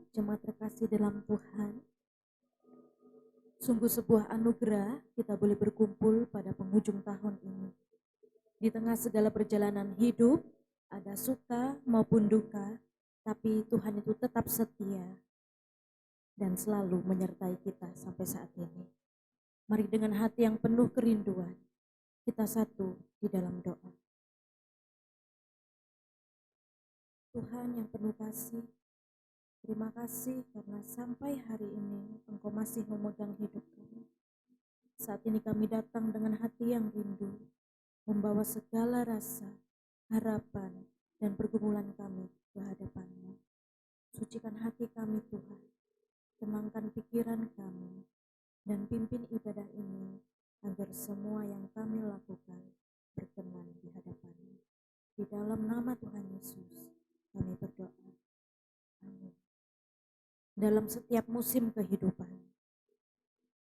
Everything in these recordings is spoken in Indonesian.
anak-anak jemaat terkasih dalam Tuhan, sungguh sebuah anugerah kita boleh berkumpul pada penghujung tahun ini. Di tengah segala perjalanan hidup, ada suka maupun duka, tapi Tuhan itu tetap setia dan selalu menyertai kita sampai saat ini. Mari dengan hati yang penuh kerinduan, kita satu di dalam doa. Tuhan yang penuh kasih, terima kasih karena sampai hari ini Engkau masih memegang hidup kami. Saat ini kami datang dengan hati yang rindu, membawa segala rasa, harapan, dan pergumulan kami ke hadapan-Mu. Sucikan hati kami Tuhan, tenangkan pikiran kami, dan pimpin ibadah ini agar semua yang kami lakukan berkenan di hadapan-Mu. Di dalam nama Tuhan Yesus kami berdoa. Amin. Dalam setiap musim kehidupan,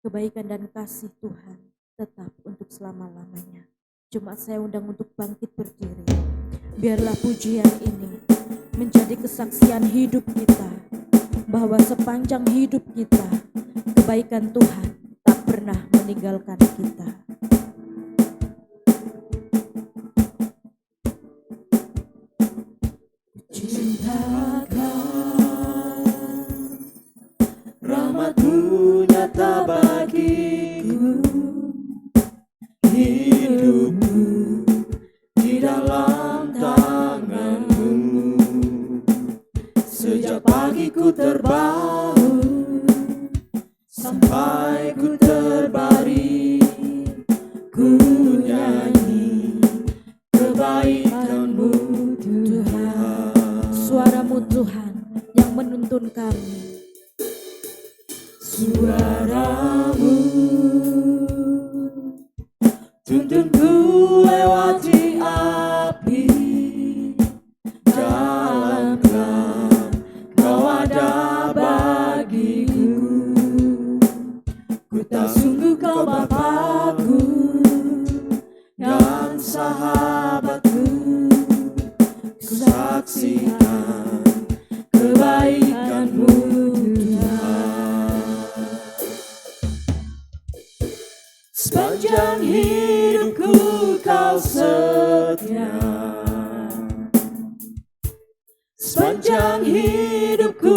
kebaikan dan kasih Tuhan tetap untuk selama-lamanya. Jemaat saya undang untuk bangkit berdiri. Biarlah pujian ini menjadi kesaksian hidup kita, bahwa sepanjang hidup kita, kebaikan Tuhan tak pernah meninggalkan kita. Rahmat-Mu nyata bagiku, hidupku di dalam tangan-Mu. Sejak pagi ku terbangun sampai ku terbaring, ku nyanyi kebaikan-Mu Tuhan. Suara-Mu Tuhan yang menuntun kami. Suara-Mu tuntunku lewati api, dalam gelap Kau ada bagiku. Ku tahu sungguh Kau Bapakku dan sahabatku. Ku saksikan kebaikan-Mu sepanjang hidupku. Kau setia, sepanjang hidupku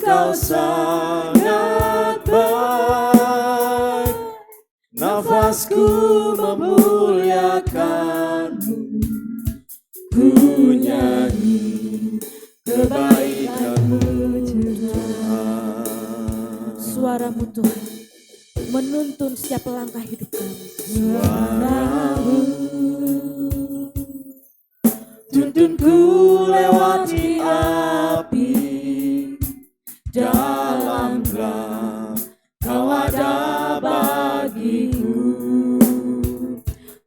Kau sangat baik. Nafasku memuliakan-Mu, ku nyanyi kebaikan-Mu Tuhan. Suara-Mu Tuhan menuntun setiap langkah hidup kami. Suara-Mu tuntunku lewati api, dalam gelap Kau ada bagiku.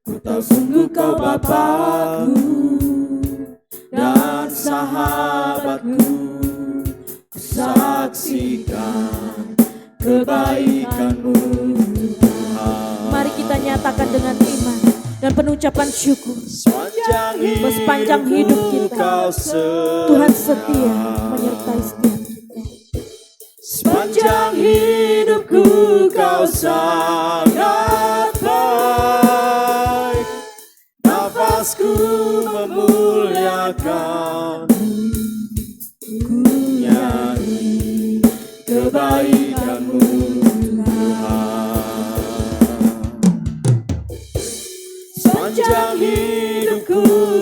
Ku tahu sungguh Kau Bapakku dan sahabatku. Ku saksikan kebaikan-Mu Tuhan. Mari kita nyatakan dengan iman dan penucapan syukur. Sepanjang hidup kita, Tuhan setia menyertai setiap kita. Sepanjang hidupku Kau sangat baik. Nafasku memuliakan-Mu, ku nyanyi kebaikan-Mu Tuhan. Sepanjang hidupku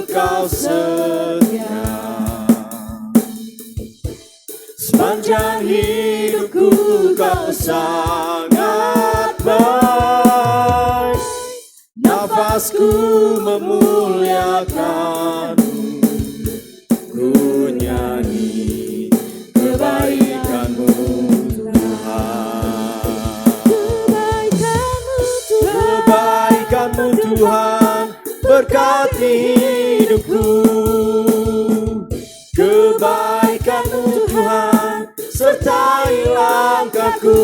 Kau setia, sepanjang hidupku Kau sangat baik. Nafasku memuliakan-Mu, ku nyanyi kebaikan-Mu Tuhan. Kebaikan-Mu Tuhan berkati hidupku. Kebaikan-Mu Tuhan sertai langkahku.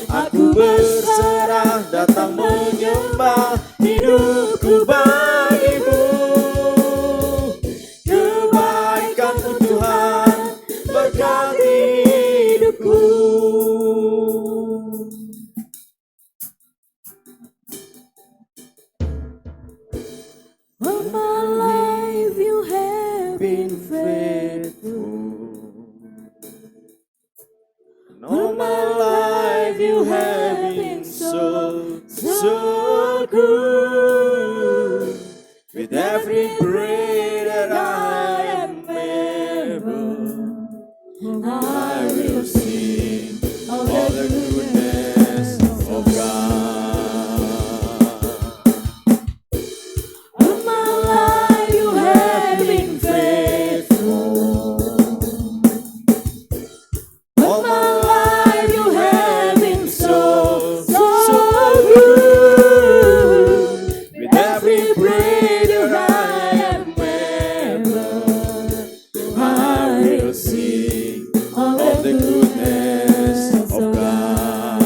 Aku berserah datang menyembah, hidupku bagi-Mu. Kebaikan-Mu Tuhan berkati All my life you have been faithful. All my life you have been so good. With every breath that I am able, I will sing of the goodness of God. All my life you have been faithful. All my life you have been so good. With every breath that I am able, I will sing of the goodness of God.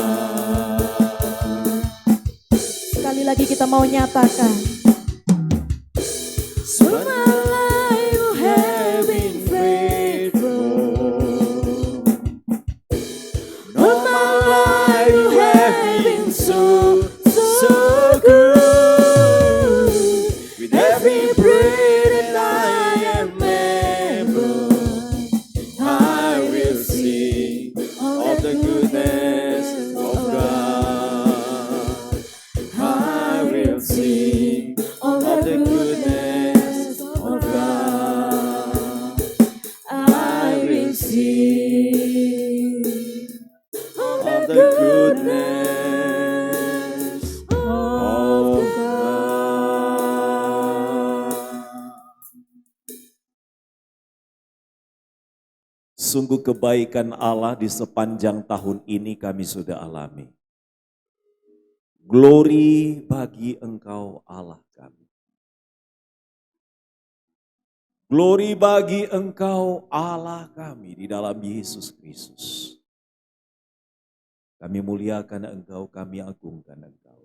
Sekali lagi kita mau nyatakan. All my life you have been faithful. All my life you have been so good. With every breath that I am able, I will sing of the goodness of God. I will sing of the goodness of God. I will sing of the goodness of God. Sungguh kebaikan Allah di sepanjang tahun ini kami sudah alami. Glory bagi Engkau Allah kami. Glory bagi Engkau Allah kami di dalam Yesus Kristus. Kami muliakan Engkau, kami agungkan Engkau.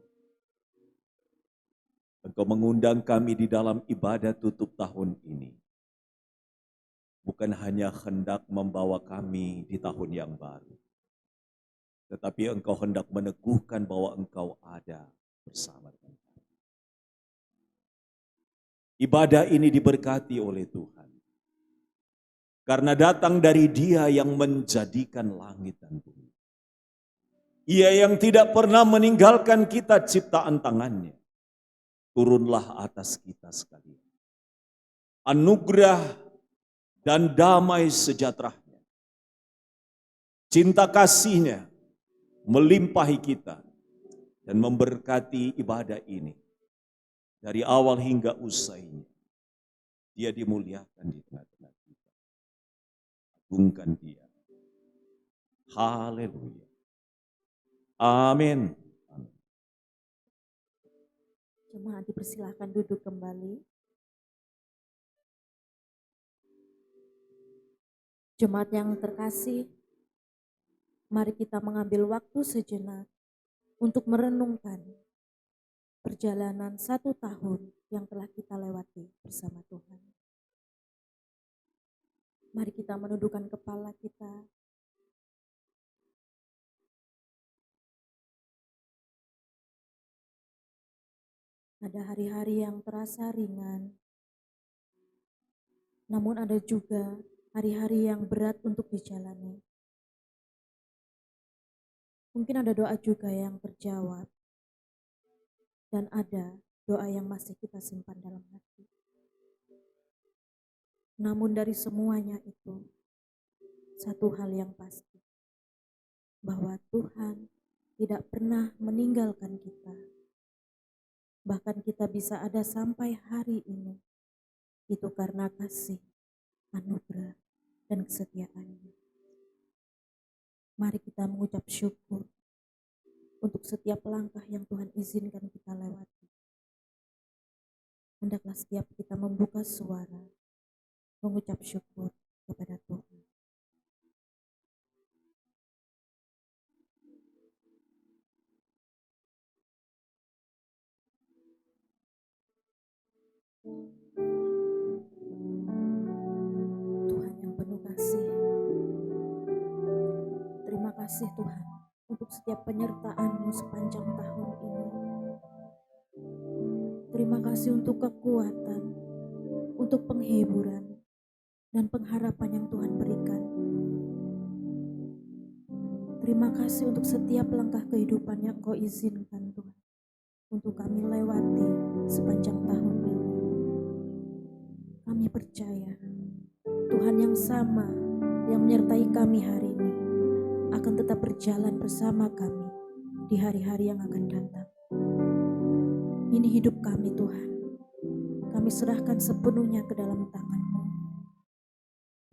Engkau mengundang kami di dalam ibadah tutup tahun ini. Bukan hanya hendak membawa kami di tahun yang baru, tetapi Engkau hendak meneguhkan bahwa Engkau ada bersama kami. Ibadah ini diberkati oleh Tuhan, karena datang dari Dia yang menjadikan langit dan bumi. Ia yang tidak pernah meninggalkan kita ciptaan tangannya, turunlah atas kita sekalian. Anugerah dan damai sejahteranya, cinta kasihnya melimpahi kita dan memberkati ibadah ini dari awal hingga usainya. Dia dimuliakan di tengah-tengah kita. Agungkan Dia. Haleluya. Amin. Jemaat dipersilakan duduk kembali. Jemaat yang terkasih, mari kita mengambil waktu sejenak untuk merenungkan perjalanan 1 tahun yang telah kita lewati bersama Tuhan. Mari kita menundukkan kepala kita. Ada hari-hari yang terasa ringan, namun ada juga hari-hari yang berat untuk dijalani. Mungkin ada doa juga yang terjawab, dan ada doa yang masih kita simpan dalam hati. Namun dari semuanya itu, satu hal yang pasti, bahwa Tuhan tidak pernah meninggalkan kita. Bahkan kita bisa ada sampai hari ini, itu karena kasih, anugerah, dan kesetiaannya. Mari kita mengucap syukur untuk setiap langkah yang Tuhan izinkan kita lewati. Hendaklah setiap kita membuka suara, mengucap syukur kepada Tuhan. Tuhan yang penuh kasih, terima kasih Tuhan untuk setiap penyertaan-Mu sepanjang tahun ini. Terima kasih untuk kekuatan, untuk penghiburan, dan pengharapan yang Tuhan berikan. Terima kasih untuk setiap langkah kehidupan yang Engkau izinkan Tuhan, untuk kami lewati sepanjang tahun ini. Kami percaya Tuhan yang sama yang menyertai kami hari ini akan tetap berjalan bersama kami di hari-hari yang akan datang. Ini hidup kami Tuhan, kami serahkan sepenuhnya ke dalam tangan-Mu.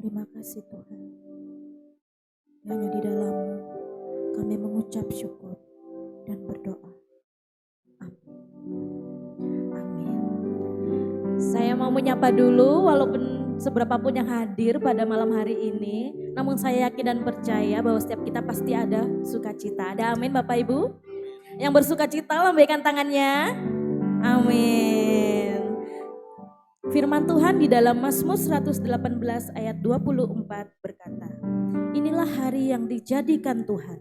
Terima kasih Tuhan. Hanya di dalam-Mu kami mengucap syukur dan berdoa. Amin. Saya mau menyapa dulu walaupun seberapapun yang hadir pada malam hari ini, namun saya yakin dan percaya bahwa setiap kita pasti ada sukacita. Ada amin Bapak Ibu? Yang bersukacita lambaikan tangannya. Amin. Firman Tuhan di dalam Mazmur 118 ayat 24 berkata, inilah hari yang dijadikan Tuhan.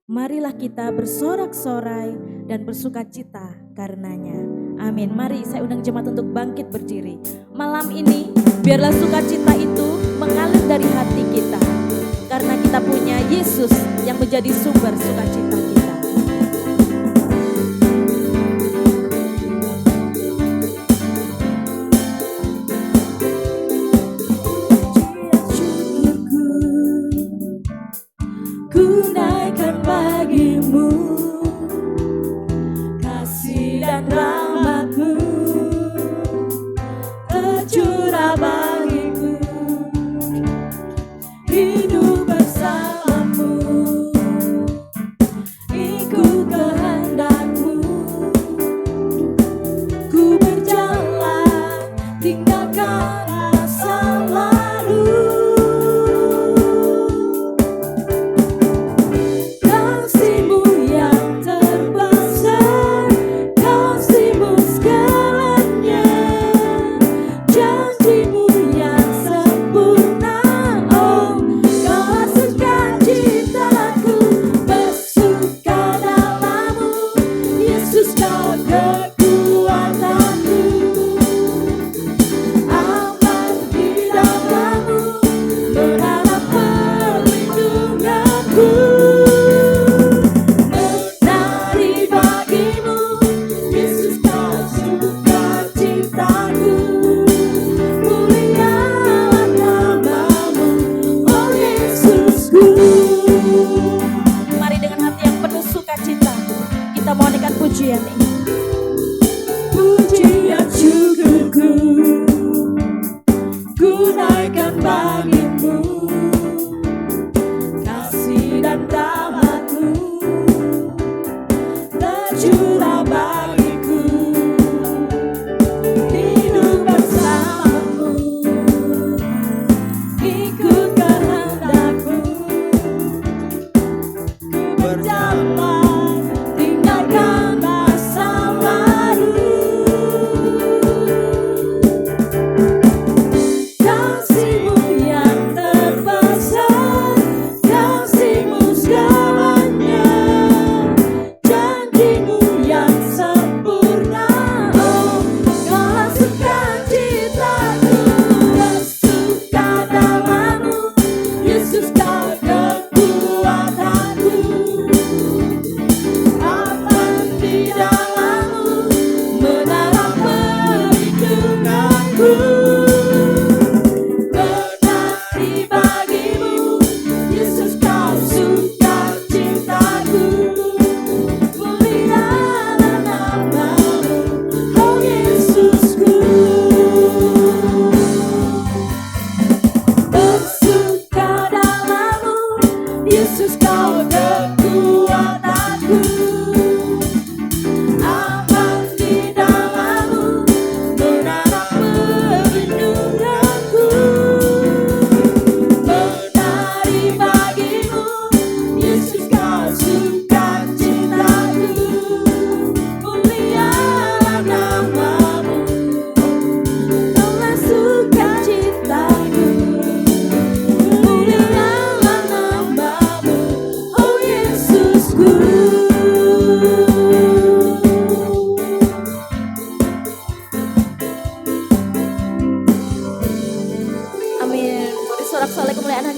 Marilah kita bersorak-sorai dan bersukacita karenanya. Amin. Mari saya undang jemaat untuk bangkit berdiri. Malam ini biarlah sukacita itu mengalir dari hati kita. Karena kita punya Yesus yang menjadi sumber sukacita kita. Ku naikkan bagimu kasih dan rahmat-Mu tercurah bagiku, hidup bersama-Mu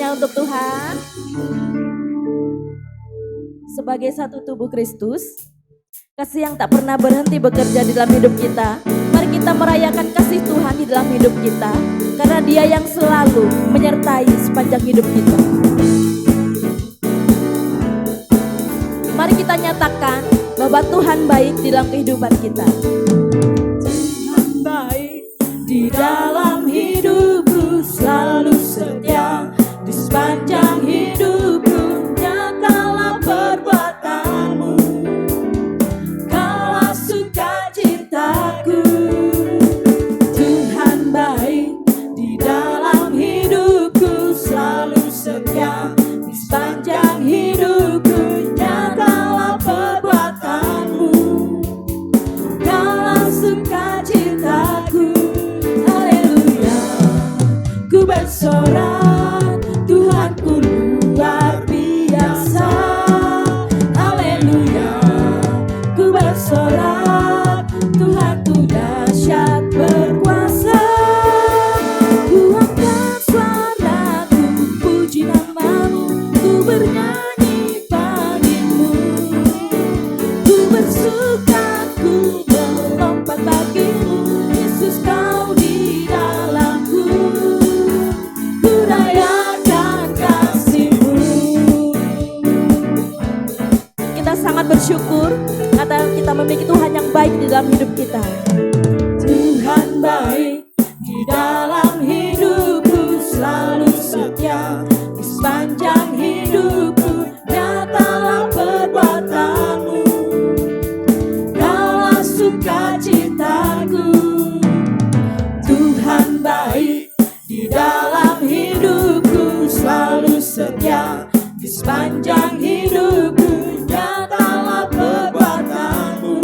tangannya untuk Tuhan. Sebagai satu tubuh Kristus, kasih yang tak pernah berhenti bekerja di dalam hidup kita. Mari kita merayakan kasih Tuhan di dalam hidup kita, karena Dia yang selalu menyertai sepanjang hidup kita. Mari kita nyatakan bahwa Tuhan baik di dalam kehidupan kita. Tuhan baik di dalam hidupku, selalu setia di sepanjang hidupku. Nyatalah perbuatanmu, kaulah sukacitaku. Tuhan baik di dalam hidupku, selalu setia di sepanjang hidupku. Nyatalah perbuatanmu, kaulah sukacitaku. Haleluya, ku bersorak, Tuhanku luar biasa. Haleluya, ku bersorak, Tuhanku dahsyat berkuasa. Ku angkat suaraku, puji namamu, ku bernyanyi bagimu. Ku bersuka, ku melompat bagimu, Yesus kau di dalamku. Ku rayakan kasih-Mu. Kita sangat bersyukur karena kita memiliki Tuhan yang baik di dalam hidup kita. Tuhan baik di dalam hidupku, selalu setia di sepanjang hidupku. Nyatalah perbuatanmu, kaulah sukacitaku. Tuhan baik di dalam hidupku, selalu setia di sepanjang hidupku. Nyatalah perbuatanmu,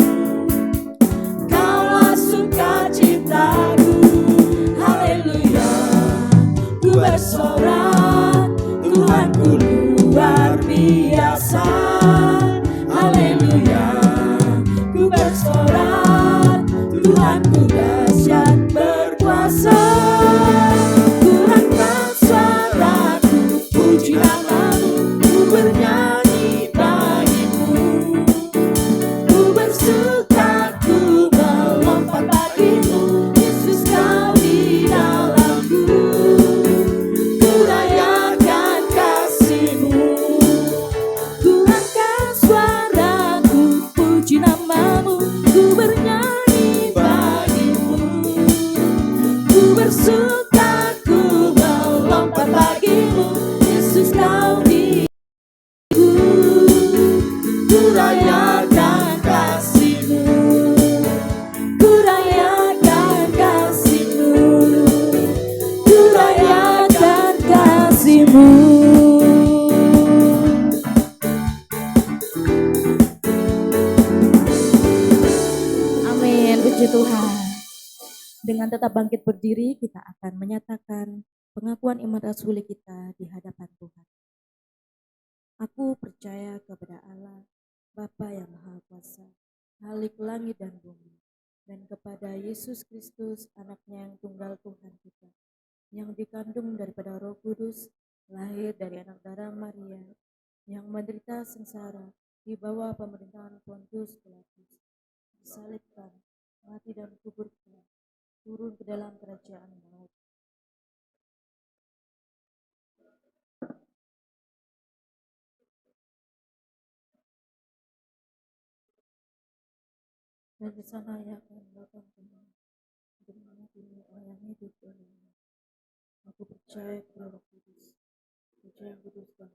kaulah sukacitaku. Haleluya, ku bersorak, Tuhanku luar biasa. Haleluya, ku bersorak, Tuhanku dahsyat berkuasa. Ku angkat suaraku, puji namamu, ku bernyanyi bagimu. Ku bersuka, ku melompat bagimu, Yesus kau di dalamku. Ku rayakan kasih-Mu. Ku angkat suaraku, puji namamu, ku bernyanyi bagimu. Ku bersuka, ku melompat bagimu, Yesus kau di dalamku. Ku rayakan kasih-Mu. Ku rayakan kasih-Mu. Ku rayakan kasih-Mu. Amin, puji Tuhan. Dengan tetap bangkit berdiri, kita akan menyatakan pengakuan iman rasuli kita di hadapan Tuhan. Aku percaya kepada Allah, Bapa yang Maha Kuasa, Khalik langit dan bumi, dan kepada Yesus Kristus, anaknya yang tunggal Tuhan kita, yang dikandung daripada Roh Kudus, lahir dari anak darah Maria, yang menderita sengsara di bawah pemerintahan Pontius Pilatus, disalibkan, mati dan kuburkan, turun ke dalam kerajaan maut. Dan di sana ia akan datang kembali untuk menghakimi orang yang hidup dan yang mati. Aku percaya kepada Roh Kudus, percaya yang kudus dan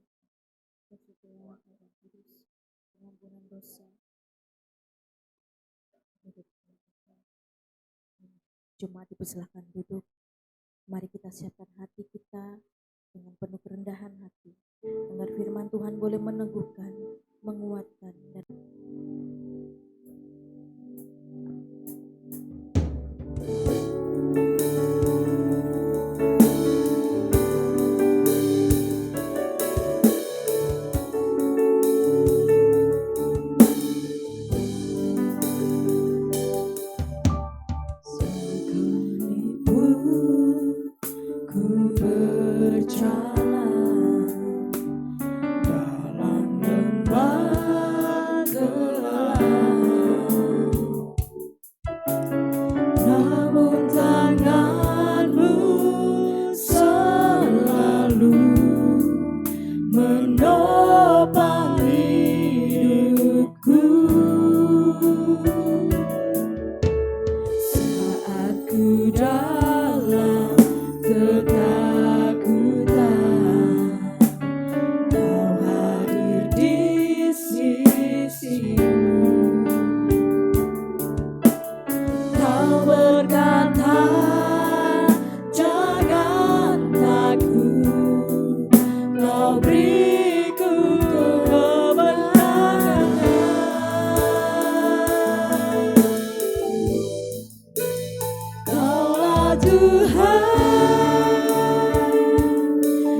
persekutuan dan kudus, pengampunan dosa, hidup dan kekal. Jemaat dipersilahkan duduk. Mari kita siapkan hati kita dengan penuh kerendahan hati, agar firman Tuhan boleh meneguhkan, menguatkan, dan sekalipun ku berjalan ku dalam ketakutan, Kau hadir di sisiku. Kau berkata, jangan takut, Kau beriku kemenangan. Kaulah Tuhan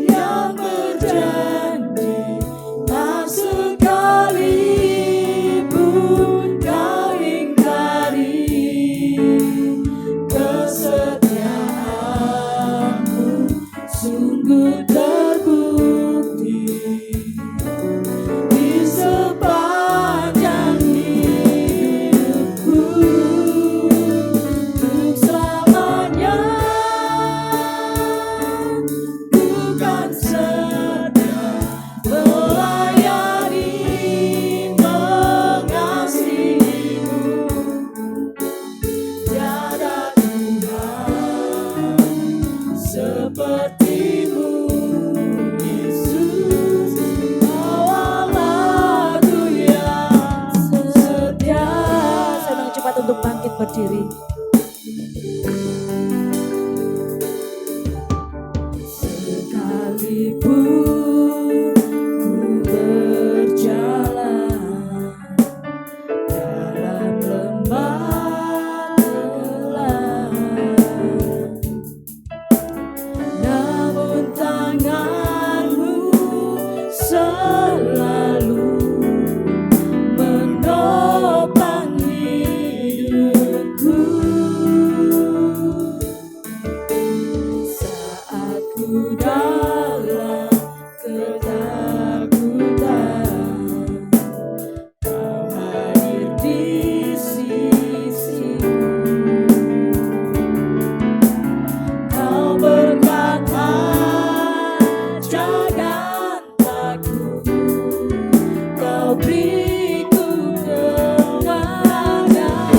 yang berjanji, tak sekali pun Kau ingkari. Kesetiaan-Mu sungguh terbukti di sepanjang hidupku. Untuk selamanya ku kan setia melayani, mengasihi-Mu. Tiada Tuhan seperti-Mu, Yesus. Kau Allahku yang setia. Senang cepat untuk bangkit berdiri. Sekalipun ku berjalan dalam lembah gelap, namun tangan-Mu selalu menopang hidupku. Saat ku dalam ketakutan, Kau hadir di sisiku. Kau berkata, jangan takut, Kau beriku kemenangan.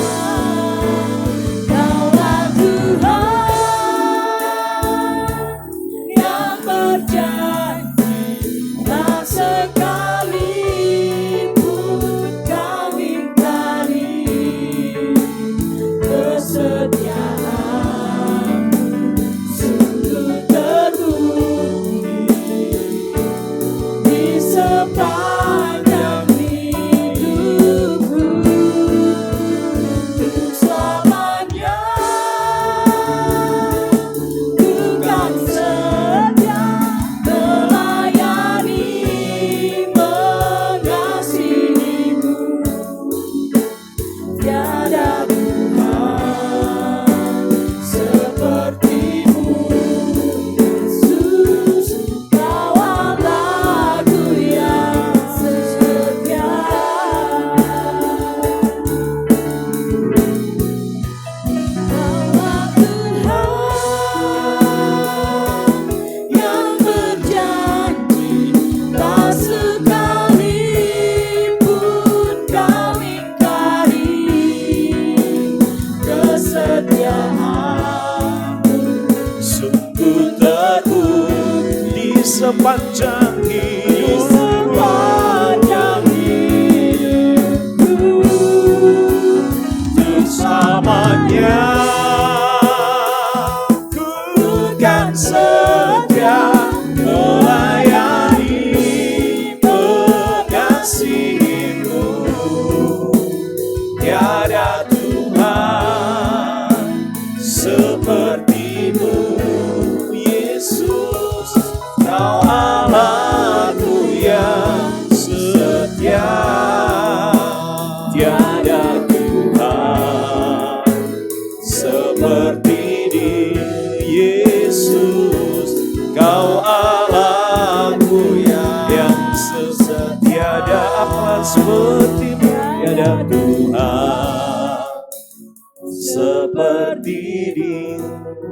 Kaulah Tuhan yang berjanji, tak sekali pun Kau ingkari. Kesetiaan-Mu sungguh terbukti di sepanjang hidupku. Untuk selamanya ku kan setia melayani, mengasihi-Mu. Tiada Tuhan seperti-Mu, Yesus. Kau Allahku yang setia. Kaulah Tuhan yang berjanji, tak sekali pun Kau ingkari. Kesetiaan-Mu Sungguh teguh di sepanjang hidup. sepanjang hidupku. Untuk selamanya ku kan setia melayani, mengasihi-Mu. Tiada Tuhan seperti-Mu, Yesus. Kau Allahku yang setia. Tiada Tuhan seperti Yesus. Kau Allahku yang setia. Tiada apa seperti-Mu, tiada Tuhan seperti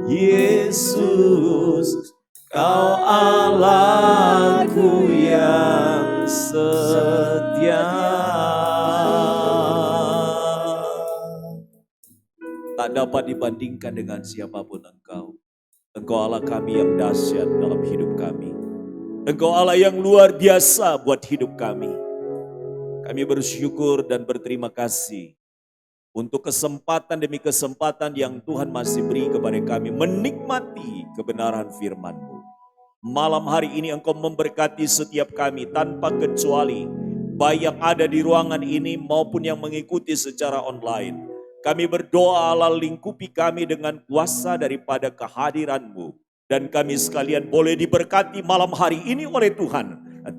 Yesus. Kau Allahku yang setia. Tak dapat dibandingkan dengan siapapun Engkau. Engkau Allah kami yang dahsyat dalam hidup kami. Engkau Allah yang luar biasa buat hidup kami. Kami bersyukur dan berterima kasih untuk kesempatan demi kesempatan yang Tuhan masih beri kepada kami menikmati kebenaran firman-Mu. Malam hari ini Engkau memberkati setiap kami tanpa kecuali, baik yang ada di ruangan ini maupun yang mengikuti secara online. Kami berdoa Allah lingkupi kami dengan kuasa daripada kehadiran-Mu. Dan kami sekalian boleh diberkati malam hari ini oleh Tuhan.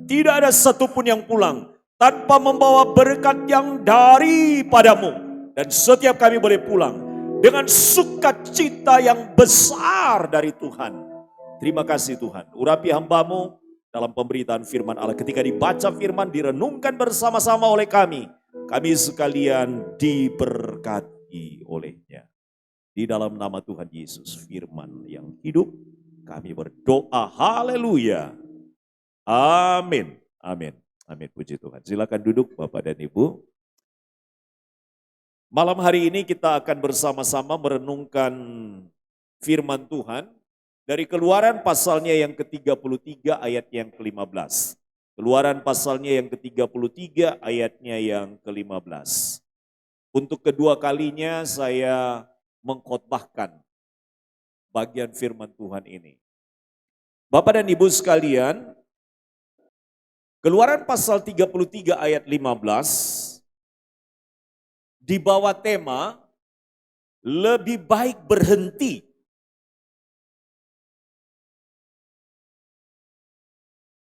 Tidak ada satupun yang pulang tanpa membawa berkat yang daripadamu. Dan setiap kami boleh pulang dengan sukacita yang besar dari Tuhan. Terima kasih Tuhan. Urapi hamba-Mu dalam pemberitaan firman Allah. Ketika dibaca firman, direnungkan bersama-sama oleh kami. Kami sekalian diberkati olehnya. Di dalam nama Tuhan Yesus, firman yang hidup, kami berdoa. Haleluya. Amin. Amin. Amin. Puji Tuhan. Silakan duduk Bapak dan Ibu. Malam hari ini kita akan bersama-sama merenungkan firman Tuhan dari Keluaran pasalnya yang ke-33 ayat yang ke-15. Keluaran pasalnya yang ke-33 ayatnya yang ke-15. Untuk kedua kalinya saya mengkhotbahkan bagian firman Tuhan ini. Bapak dan Ibu sekalian, Keluaran pasal 33 ayat 15 dibawa tema lebih baik berhenti.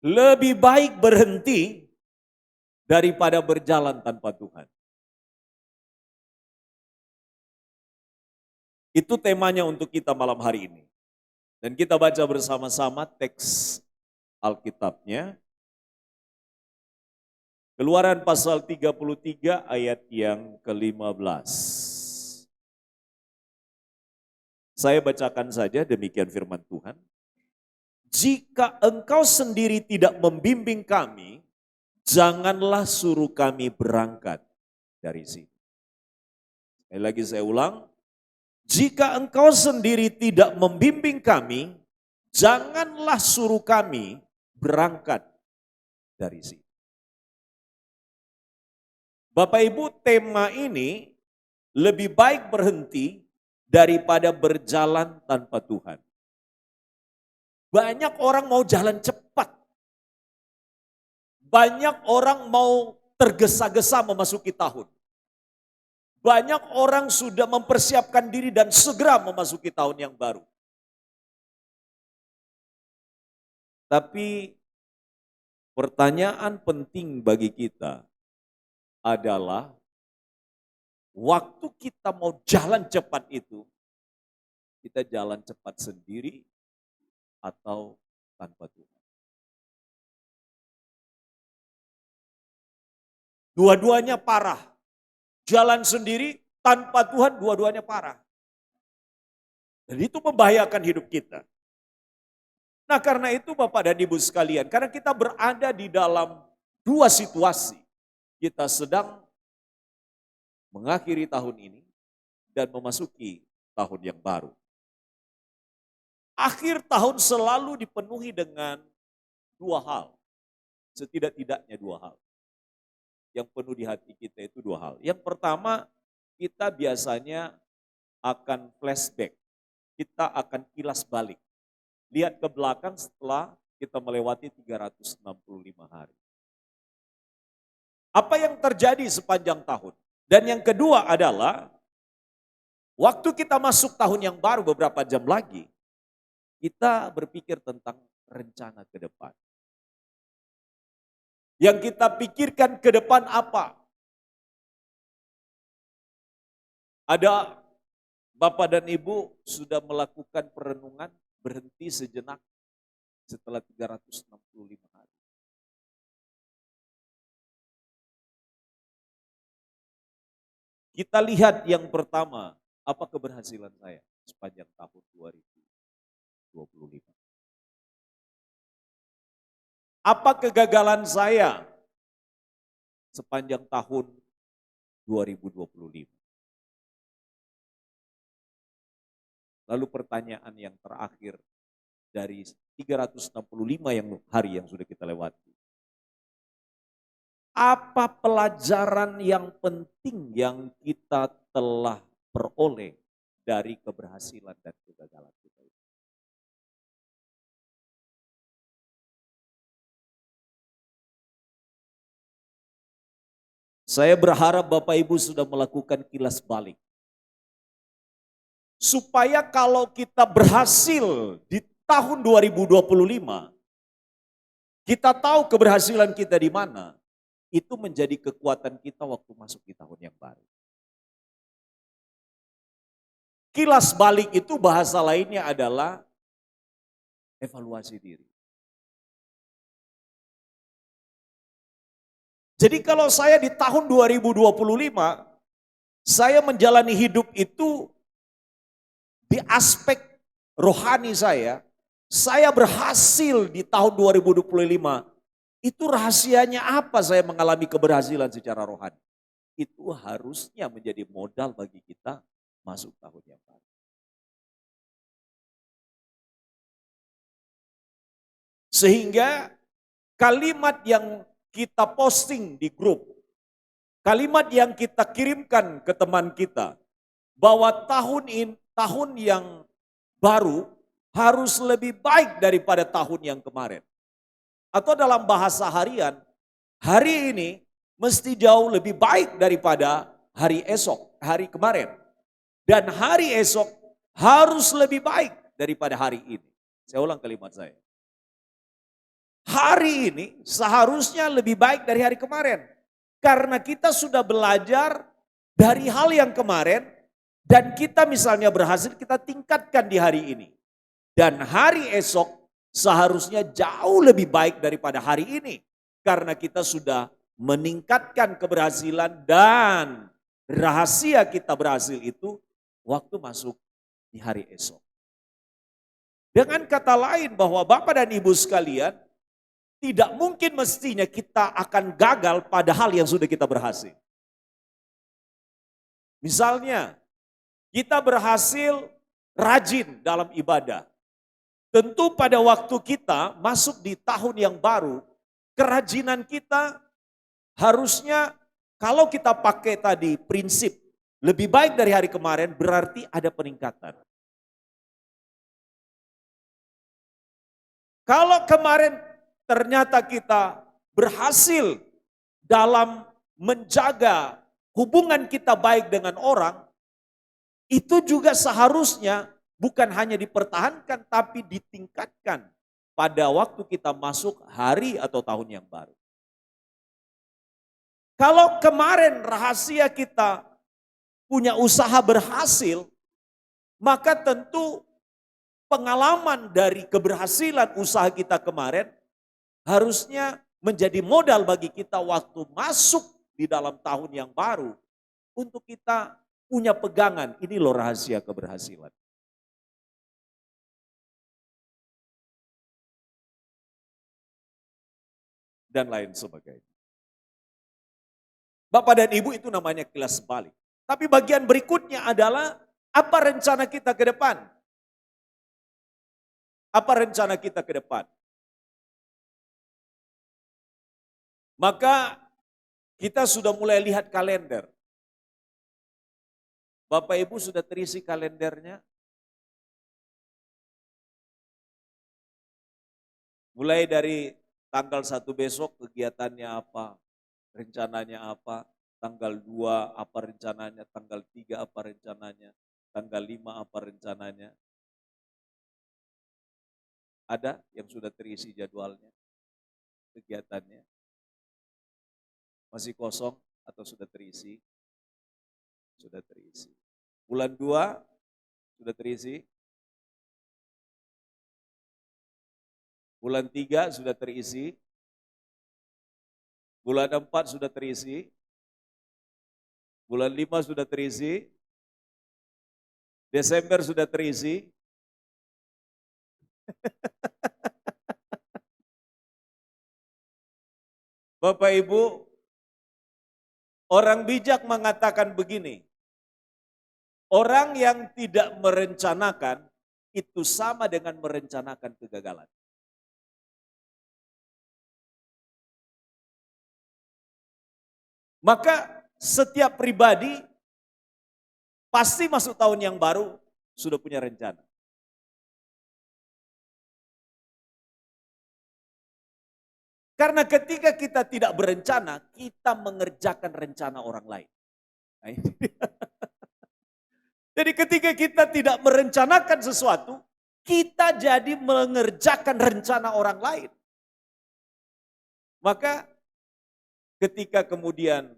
Lebih baik berhenti daripada berjalan tanpa Tuhan. Itu temanya untuk kita malam hari ini. Dan kita baca bersama-sama teks Alkitabnya. Keluaran pasal 33 ayat yang ke-15. Saya bacakan saja demikian firman Tuhan. Jika engkau sendiri tidak membimbing kami, janganlah suruh kami berangkat dari sini. Sekali lagi saya ulang. Jika engkau sendiri tidak membimbing kami, janganlah suruh kami berangkat dari sini. Bapak Ibu, tema ini lebih baik berhenti daripada berjalan tanpa Tuhan. Banyak orang mau jalan cepat. Banyak orang mau tergesa-gesa memasuki tahun. Banyak orang sudah mempersiapkan diri dan segera memasuki tahun yang baru. Tapi pertanyaan penting bagi kita adalah waktu kita mau jalan cepat itu, kita jalan cepat sendiri atau tanpa Tuhan. Dua-duanya parah. Jalan sendiri tanpa Tuhan, dua-duanya parah. Dan itu membahayakan hidup kita. Nah karena itu Bapak dan Ibu sekalian, karena kita berada di dalam dua situasi. Kita sedang mengakhiri tahun ini dan memasuki tahun yang baru. Akhir tahun selalu dipenuhi dengan dua hal. Setidak-tidaknya dua hal. Yang penuh di hati kita itu dua hal. Yang pertama, kita biasanya akan flashback. Kita akan kilas balik. Lihat ke belakang setelah kita melewati 365 hari. Apa yang terjadi sepanjang tahun? Dan yang kedua adalah, waktu kita masuk tahun yang baru beberapa jam lagi, kita berpikir tentang rencana ke depan. Yang kita pikirkan ke depan apa? Ada Bapak dan Ibu sudah melakukan perenungan berhenti sejenak setelah 365 hari. Kita lihat yang pertama, apa keberhasilan saya sepanjang tahun 2025. Apa kegagalan saya sepanjang tahun 2025. Lalu pertanyaan yang terakhir dari 365 hari yang sudah kita lewati. Apa pelajaran yang penting yang kita telah peroleh dari keberhasilan dan kegagalan kita itu? Saya berharap Bapak Ibu sudah melakukan kilas balik. Supaya kalau kita berhasil di tahun 2025, kita tahu keberhasilan kita di mana, itu menjadi kekuatan kita waktu masuk di tahun yang baru. Kilas balik itu bahasa lainnya adalah evaluasi diri. Jadi kalau saya di tahun 2025, saya menjalani hidup itu di aspek rohani saya berhasil di tahun 2025. Itu rahasianya apa saya mengalami keberhasilan secara rohani? Itu harusnya menjadi modal bagi kita masuk tahun yang baru. Sehingga kalimat yang kita posting di grup, kalimat yang kita kirimkan ke teman kita, bahwa tahun yang baru harus lebih baik daripada tahun yang kemarin. Atau dalam bahasa harian, hari ini mesti jauh lebih baik daripada hari esok, hari kemarin. Dan hari esok harus lebih baik daripada hari ini. Saya ulang kalimat saya. Hari ini seharusnya lebih baik dari hari kemarin. Karena kita sudah belajar dari hal yang kemarin dan kita misalnya berhasil kita tingkatkan di hari ini. Dan hari esok seharusnya jauh lebih baik daripada hari ini. Karena kita sudah meningkatkan keberhasilan dan rahasia kita berhasil itu waktu masuk di hari esok. Dengan kata lain bahwa Bapak dan Ibu sekalian, tidak mungkin mestinya kita akan gagal pada hal yang sudah kita berhasil. Misalnya, kita berhasil rajin dalam ibadah. Tentu pada waktu kita masuk di tahun yang baru, kerajinan kita harusnya kalau kita pakai tadi prinsip lebih baik dari hari kemarin berarti ada peningkatan. Kalau kemarin ternyata kita berhasil dalam menjaga hubungan kita baik dengan orang, itu juga seharusnya bukan hanya dipertahankan tapi ditingkatkan pada waktu kita masuk hari atau tahun yang baru. Kalau kemarin rahasia kita punya usaha berhasil, maka tentu pengalaman dari keberhasilan usaha kita kemarin harusnya menjadi modal bagi kita waktu masuk di dalam tahun yang baru untuk kita punya pegangan. Ini loh rahasia keberhasilan. Dan lain sebagainya. Bapak dan Ibu itu namanya kilas balik. Tapi bagian berikutnya adalah apa rencana kita ke depan? Apa rencana kita ke depan? Maka kita sudah mulai lihat kalender. Bapak Ibu sudah terisi kalendernya? Mulai dari tanggal 1 besok kegiatannya apa, rencananya apa, tanggal 2 apa rencananya, tanggal 3 apa rencananya, tanggal 5 apa rencananya. Ada yang sudah terisi jadwalnya, kegiatannya? Masih kosong atau sudah terisi? Sudah terisi. Bulan 2 sudah terisi. Bulan 3 sudah terisi. Bulan 4 sudah terisi. Bulan 5 sudah terisi. Desember sudah terisi. Bapak Ibu, orang bijak mengatakan begini, Orang yang tidak merencanakan itu sama dengan merencanakan kegagalan. Maka setiap pribadi pasti masuk tahun yang baru sudah punya rencana. Karena ketika kita tidak berencana, kita mengerjakan rencana orang lain. Nah, ini dia. Jadi ketika kita tidak merencanakan sesuatu, kita jadi mengerjakan rencana orang lain. Maka ketika kemudian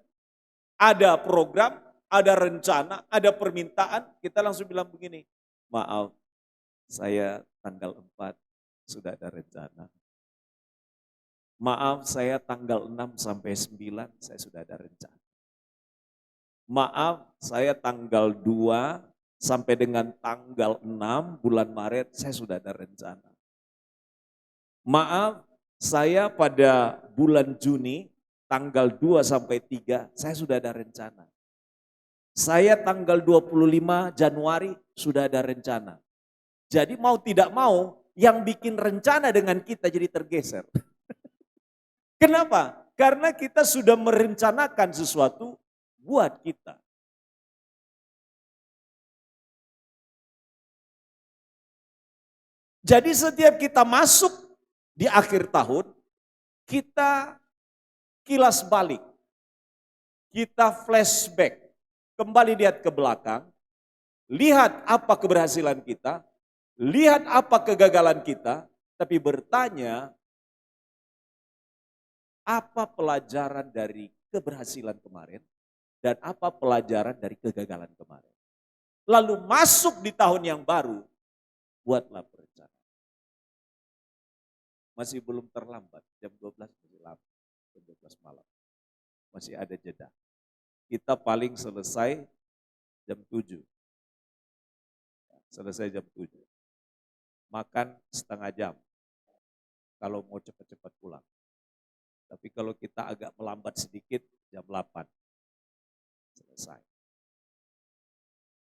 ada program, ada rencana, ada permintaan, kita langsung bilang begini, maaf, saya tanggal 4 sudah ada rencana. Maaf, saya tanggal 6 sampai 9 saya sudah ada rencana. Maaf, saya tanggal 2 sampai dengan tanggal 6 bulan Maret saya sudah ada rencana. Maaf, saya pada bulan Juni tanggal 2 sampai 3 saya sudah ada rencana. Saya tanggal 25 Januari sudah ada rencana. Jadi mau tidak mau yang bikin rencana dengan kita jadi tergeser. Kenapa? Karena kita sudah merencanakan sesuatu buat kita. Jadi setiap kita masuk di akhir tahun, kita kilas balik. Kita flashback. Kembali lihat ke belakang. Lihat apa keberhasilan kita. Lihat apa kegagalan kita. Tapi bertanya, apa pelajaran dari keberhasilan kemarin dan apa pelajaran dari kegagalan kemarin. Lalu masuk di tahun yang baru, buatlah perencanaan. Masih belum terlambat, jam 12 masih lama, jam 12 malam. Masih ada jeda. Kita paling selesai jam 7. Selesai jam 7. Makan setengah jam, kalau mau cepat-cepat pulang. Tapi kalau kita agak melambat sedikit, jam 8. Selesai.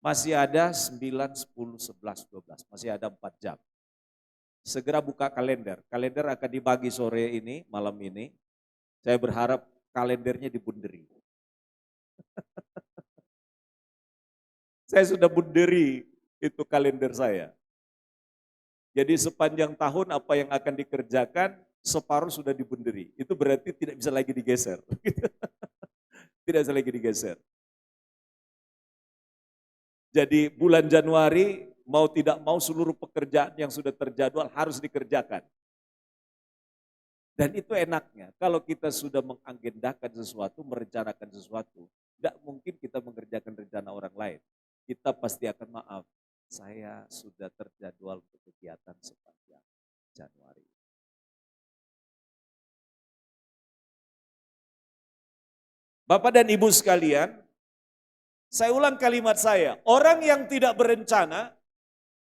Masih ada 9, 10, 11, 12. Masih ada 4 jam. Segera buka kalender. Kalender akan dibagi sore ini, malam ini. Saya berharap kalendernya dibunderi. Saya sudah bunderi itu kalender saya. Jadi sepanjang tahun apa yang akan dikerjakan, separuh sudah dibunderi. Itu berarti tidak bisa lagi digeser. Tidak bisa lagi digeser. Jadi bulan Januari mau tidak mau seluruh pekerjaan yang sudah terjadwal harus dikerjakan. Dan itu enaknya, kalau kita sudah mengagendakan sesuatu, merencanakan sesuatu, tidak mungkin kita mengerjakan rencana orang lain. Kita pasti akan maaf, saya sudah terjadwal untuk kegiatan sepanjang Januari. Bapak dan Ibu sekalian, saya ulang kalimat saya, orang yang tidak berencana,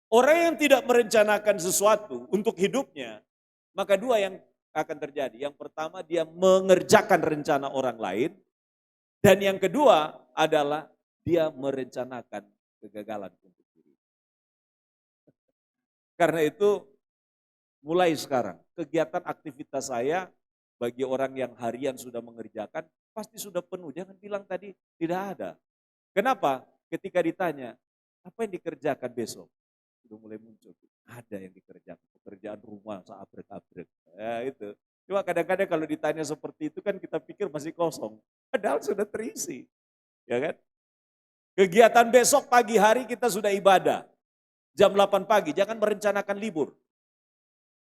orang yang tidak merencanakan sesuatu untuk hidupnya, maka dua yang akan terjadi. Yang pertama dia mengerjakan rencana orang lain, dan yang kedua adalah dia merencanakan kegagalan untuk diri. Karena itu mulai sekarang kegiatan aktivitas saya bagi orang yang harian sudah mengerjakan pasti sudah penuh. Jangan bilang tadi tidak ada. Kenapa? Ketika ditanya, apa yang dikerjakan besok? Sudah mulai muncul. Ada yang dikerjakan, pekerjaan rumah seabrek-abrek. Ya itu. Cuma kadang-kadang kalau ditanya seperti itu kan kita pikir masih kosong. Padahal sudah terisi. Ya kan? Kegiatan besok pagi hari kita sudah ibadah. Jam 8 pagi, jangan merencanakan libur.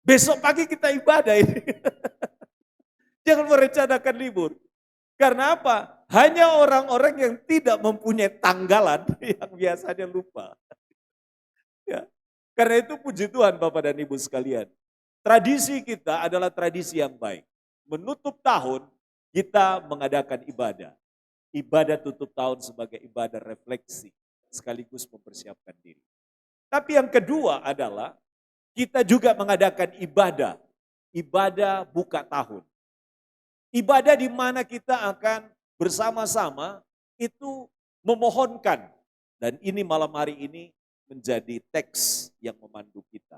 Besok pagi kita ibadah ini. Jangan merencanakan libur. Karena apa? Hanya orang-orang yang tidak mempunyai tanggalan yang biasanya lupa. Ya. Karena itu puji Tuhan Bapak dan Ibu sekalian. Tradisi kita adalah tradisi yang baik. Menutup tahun kita mengadakan ibadah. Ibadah tutup tahun sebagai ibadah refleksi sekaligus mempersiapkan diri. Tapi yang kedua adalah kita juga mengadakan ibadah. Ibadah buka tahun. Ibadah di mana kita akan bersama-sama itu memohonkan Dan ini malam hari ini menjadi teks yang memandu kita.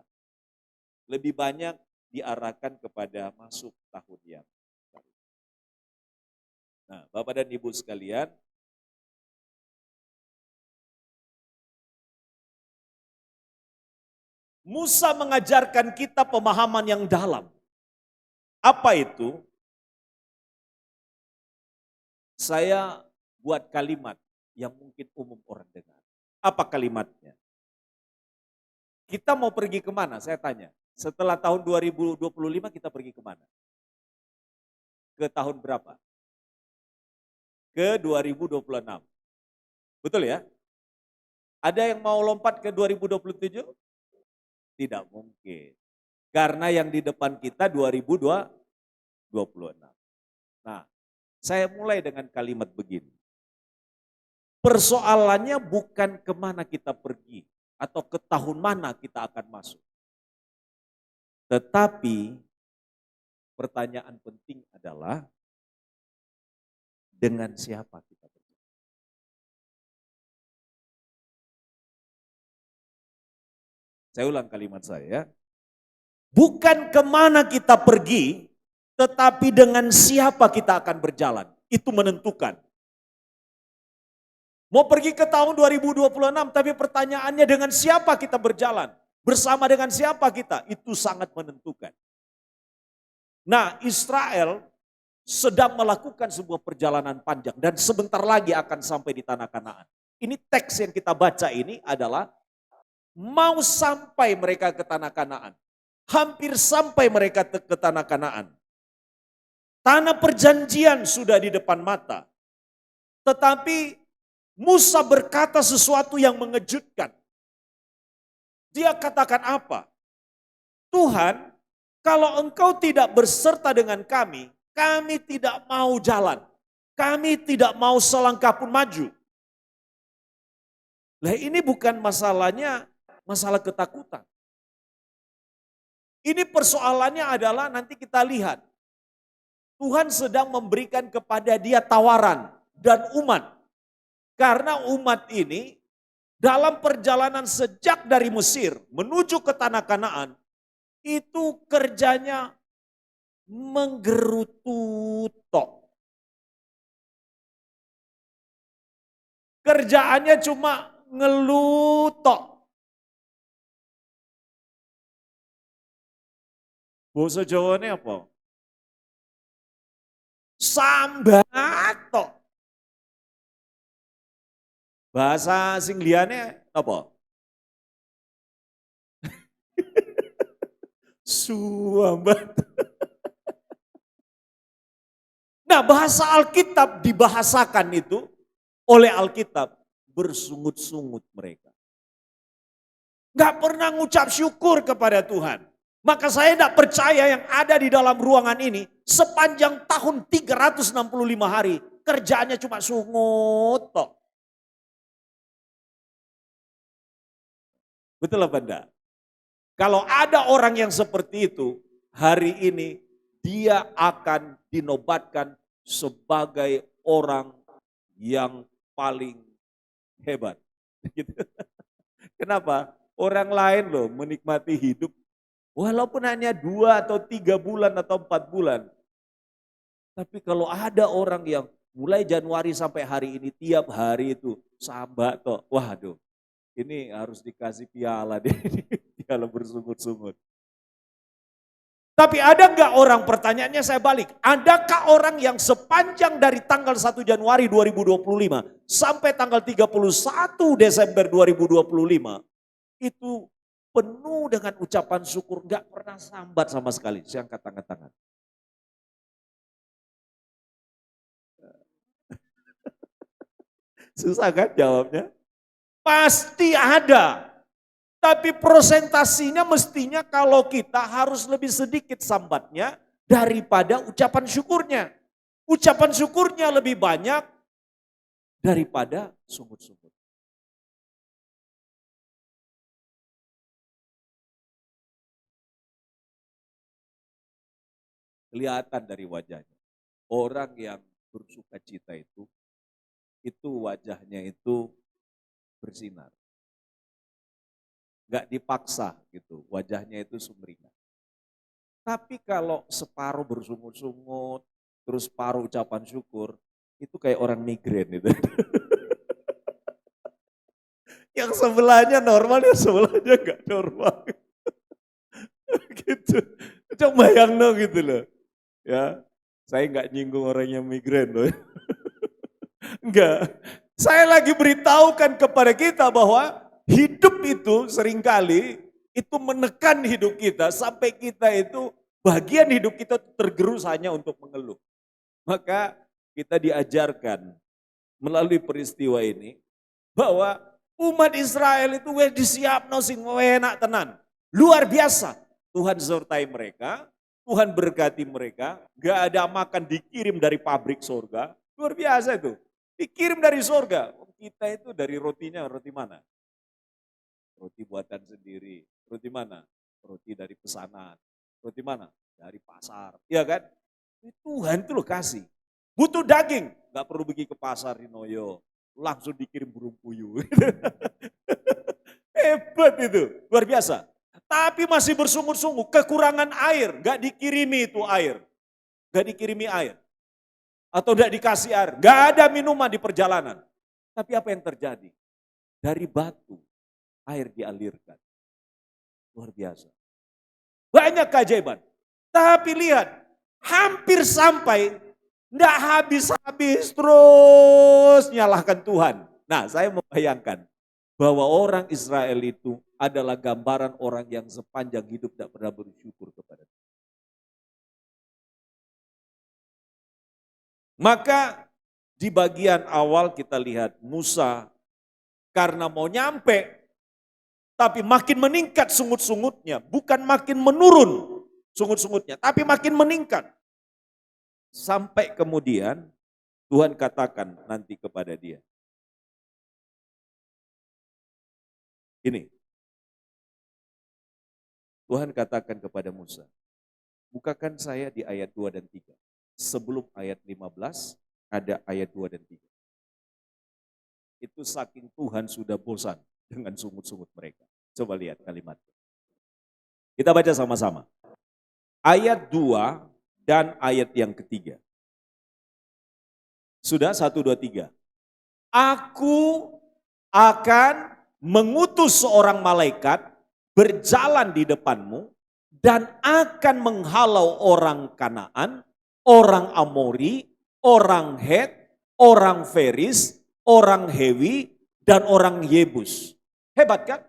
Lebih banyak diarahkan kepada masuk tahun yang baru. Nah, Bapak dan Ibu sekalian, Musa mengajarkan kita pemahaman yang dalam. Apa itu? Saya buat kalimat yang mungkin umum orang dengar. Apa kalimatnya? Kita mau pergi kemana? Saya tanya. Setelah tahun 2025 kita pergi kemana? Ke tahun berapa? Ke 2026. Betul ya? Ada yang mau lompat ke 2027? Tidak mungkin. Karena yang di depan kita 2026. Nah, saya mulai dengan kalimat begini. Persoalannya bukan kemana kita pergi atau ke tahun mana kita akan masuk. Tetapi pertanyaan penting adalah dengan siapa kita pergi. Saya ulang kalimat saya. Bukan kemana kita pergi, tetapi dengan siapa kita akan berjalan. Itu menentukan. Mau pergi ke tahun 2026, tapi pertanyaannya dengan siapa kita berjalan? Bersama dengan siapa kita? Itu sangat menentukan. Nah, Israel sedang melakukan sebuah perjalanan panjang dan sebentar lagi akan sampai di tanah Kanaan. Ini teks yang kita baca ini adalah mau sampai mereka ke tanah Kanaan. Hampir sampai mereka ke tanah Kanaan. Tanah perjanjian sudah di depan mata. Tetapi Musa berkata sesuatu yang mengejutkan. Dia katakan apa? Tuhan, kalau engkau tidak berserta dengan kami tidak mau jalan. Kami tidak mau selangkah pun maju. Nah, ini bukan masalahnya masalah ketakutan. Ini persoalannya adalah nanti kita lihat. Tuhan sedang memberikan kepada dia tawaran dan umat. Karena umat ini dalam perjalanan sejak dari Mesir menuju ke tanah Kanaan, itu kerjanya menggerutu tok. Kerjaannya cuma ngelutok. Bahasa Jawanya apa? Sambato. Bahasa Singliane apa? Suambat. Nah, bahasa Alkitab dibahasakan itu oleh Alkitab bersungut-sungut mereka. Gak pernah ngucap syukur kepada Tuhan. Maka saya tidak percaya yang ada di dalam ruangan ini sepanjang tahun 365 hari kerjaannya cuma sungut toh. Betul apa enggak? Kalau ada orang yang seperti itu, hari ini dia akan dinobatkan sebagai orang yang paling hebat. Kenapa? Orang lain loh menikmati hidup walaupun hanya 2 atau 3 bulan atau 4 bulan. Tapi kalau ada orang yang mulai Januari sampai hari ini tiap hari itu sambat toh, waduh. Ini harus dikasih piala deh, piala bersungut-sungut. Tapi ada nggak orang, pertanyaannya saya balik, adakah orang yang sepanjang dari tanggal 1 Januari 2025 sampai tanggal 31 Desember 2025 itu penuh dengan ucapan syukur, nggak pernah sambat sama sekali? Saya angkat tangan-tangan. Susah kan jawabnya? Pasti ada. Tapi prosentasinya mestinya kalau kita harus lebih sedikit sambatnya daripada ucapan syukurnya. Ucapan syukurnya lebih banyak daripada sungut-sungut. Kelihatan dari wajahnya. Orang yang bersuka cita itu wajahnya itu bersinar. Nggak dipaksa gitu, wajahnya itu sumringah. Tapi kalau separuh bersungut-sungut, terus paruh ucapan syukur, itu kayak orang migrain itu. Yang sebelahnya normal, yang sebelahnya nggak normal. Gitu. Coba bayang no gitu loh. Ya, saya nggak nyinggung orang yang migrain loh. Enggak. Saya lagi beritahukan kepada kita bahwa hidup itu seringkali itu menekan hidup kita sampai kita itu bagian hidup kita tergerus hanya untuk mengeluh. Maka kita diajarkan melalui peristiwa ini bahwa umat Israel itu wis disiapno sing enak tenan. Luar biasa. Tuhan sertai mereka, Tuhan berkati mereka, gak ada makan dikirim dari pabrik surga. Luar biasa itu. Dikirim dari surga. Kita itu dari rotinya, roti mana? Roti buatan sendiri. Roti mana? Roti dari pesanan. Roti mana? Dari pasar. Iya kan? Tuhan itu loh kasih. Butuh daging, gak perlu pergi ke pasar di Noyo. Langsung dikirim burung puyuh. Hebat itu, luar biasa. Tapi masih bersungut-sungut, kekurangan air, gak dikirimi itu air. Gak dikirimi air. Atau gak dikasih air, gak ada minuman di perjalanan. Tapi apa yang terjadi? Dari batu, air dialirkan. Luar biasa. Banyak keajaiban. Tapi lihat, hampir sampai, gak habis-habis terus nyalahkan Tuhan. Nah, saya membayangkan bahwa orang Israel itu adalah gambaran orang yang sepanjang hidup tidak pernah bersyukur kepada Tuhan. Maka di bagian awal kita lihat Musa karena mau nyampe, tapi makin meningkat sungut-sungutnya, bukan makin menurun sungut-sungutnya, tapi makin meningkat. Sampai kemudian Tuhan katakan nanti kepada dia, ini, Tuhan katakan kepada Musa, bukakan saya di ayat 2 dan 3. Sebelum ayat 15, ada ayat 2 dan 3. Itu saking Tuhan sudah bosan dengan sungut-sungut mereka. Coba lihat kalimat. Kita baca sama-sama. Ayat 2 dan ayat yang ketiga. Sudah 1, 2, 3. Aku akan mengutus seorang malaikat berjalan di depanmu dan akan menghalau orang Kanaan, orang Amori, orang Het, orang Feris, orang Hewi, dan orang Yebus. Hebat kan?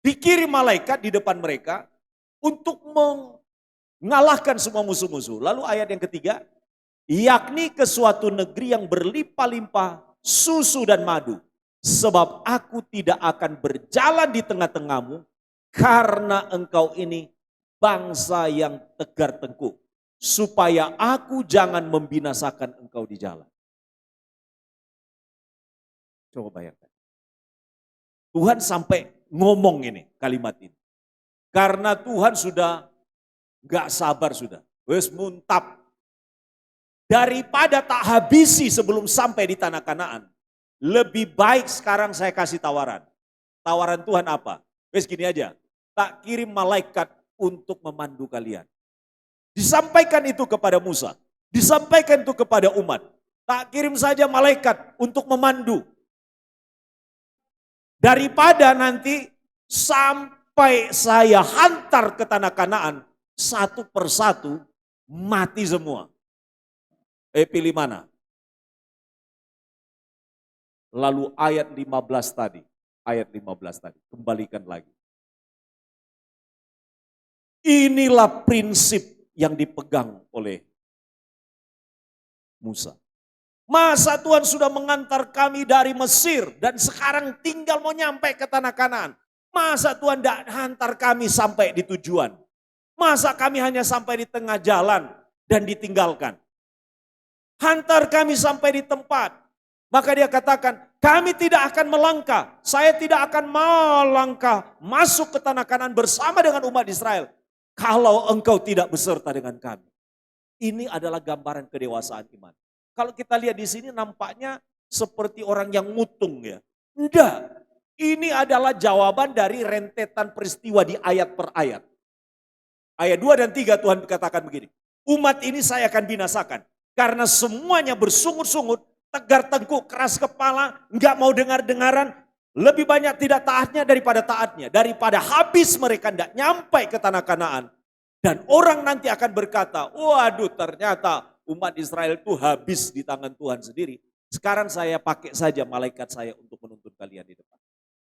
Dikirim malaikat di depan mereka untuk mengalahkan semua musuh-musuh. Lalu ayat yang ketiga, yakni ke suatu negeri yang berlimpah-limpah susu dan madu. Sebab aku tidak akan berjalan di tengah-tengahmu karena engkau ini bangsa yang tegar tengkuk. Supaya aku jangan membinasakan engkau di jalan. Coba bayangkan. Tuhan sampai ngomong ini, kalimat ini. Karena Tuhan sudah gak sabar sudah. Wes muntap. Daripada tak habisi sebelum sampai di tanah Kanaan. Lebih baik sekarang saya kasih tawaran. Tawaran Tuhan apa? Wes gini aja. Tak kirim malaikat untuk memandu kalian. Disampaikan itu kepada Musa. Disampaikan itu kepada umat. Tak kirim saja malaikat untuk memandu. Daripada nanti sampai saya hantar ke tanah Kanaan. Satu persatu mati semua. Pilih mana? Lalu ayat 15 tadi. Ayat 15 tadi. Kembalikan lagi. Inilah prinsip yang dipegang oleh Musa. Masa Tuhan sudah mengantar kami dari Mesir dan sekarang tinggal mau nyampe ke tanah Kanaan. Masa Tuhan tidak hantar kami sampai di tujuan. Masa kami hanya sampai di tengah jalan dan ditinggalkan. Hantar kami sampai di tempat. Maka dia katakan, kami tidak akan melangkah. Saya tidak akan melangkah masuk ke tanah Kanaan bersama dengan umat Israel. Kalau engkau tidak beserta dengan kami. Ini adalah gambaran kedewasaan iman. Kalau kita lihat di sini nampaknya seperti orang yang mutung ya. Enggak. Ini adalah jawaban dari rentetan peristiwa di ayat per ayat. Ayat 2 dan 3 Tuhan katakan begini. Umat ini saya akan binasakan. Karena semuanya bersungut-sungut, tegar tengkuk, keras kepala, enggak mau dengar-dengaran. Lebih banyak tidak taatnya daripada taatnya. Daripada habis mereka enggak nyampai ke tanah Kanaan. Dan orang nanti akan berkata, waduh ternyata umat Israel itu habis di tangan Tuhan sendiri. Sekarang saya pakai saja malaikat saya untuk menuntun kalian di depan.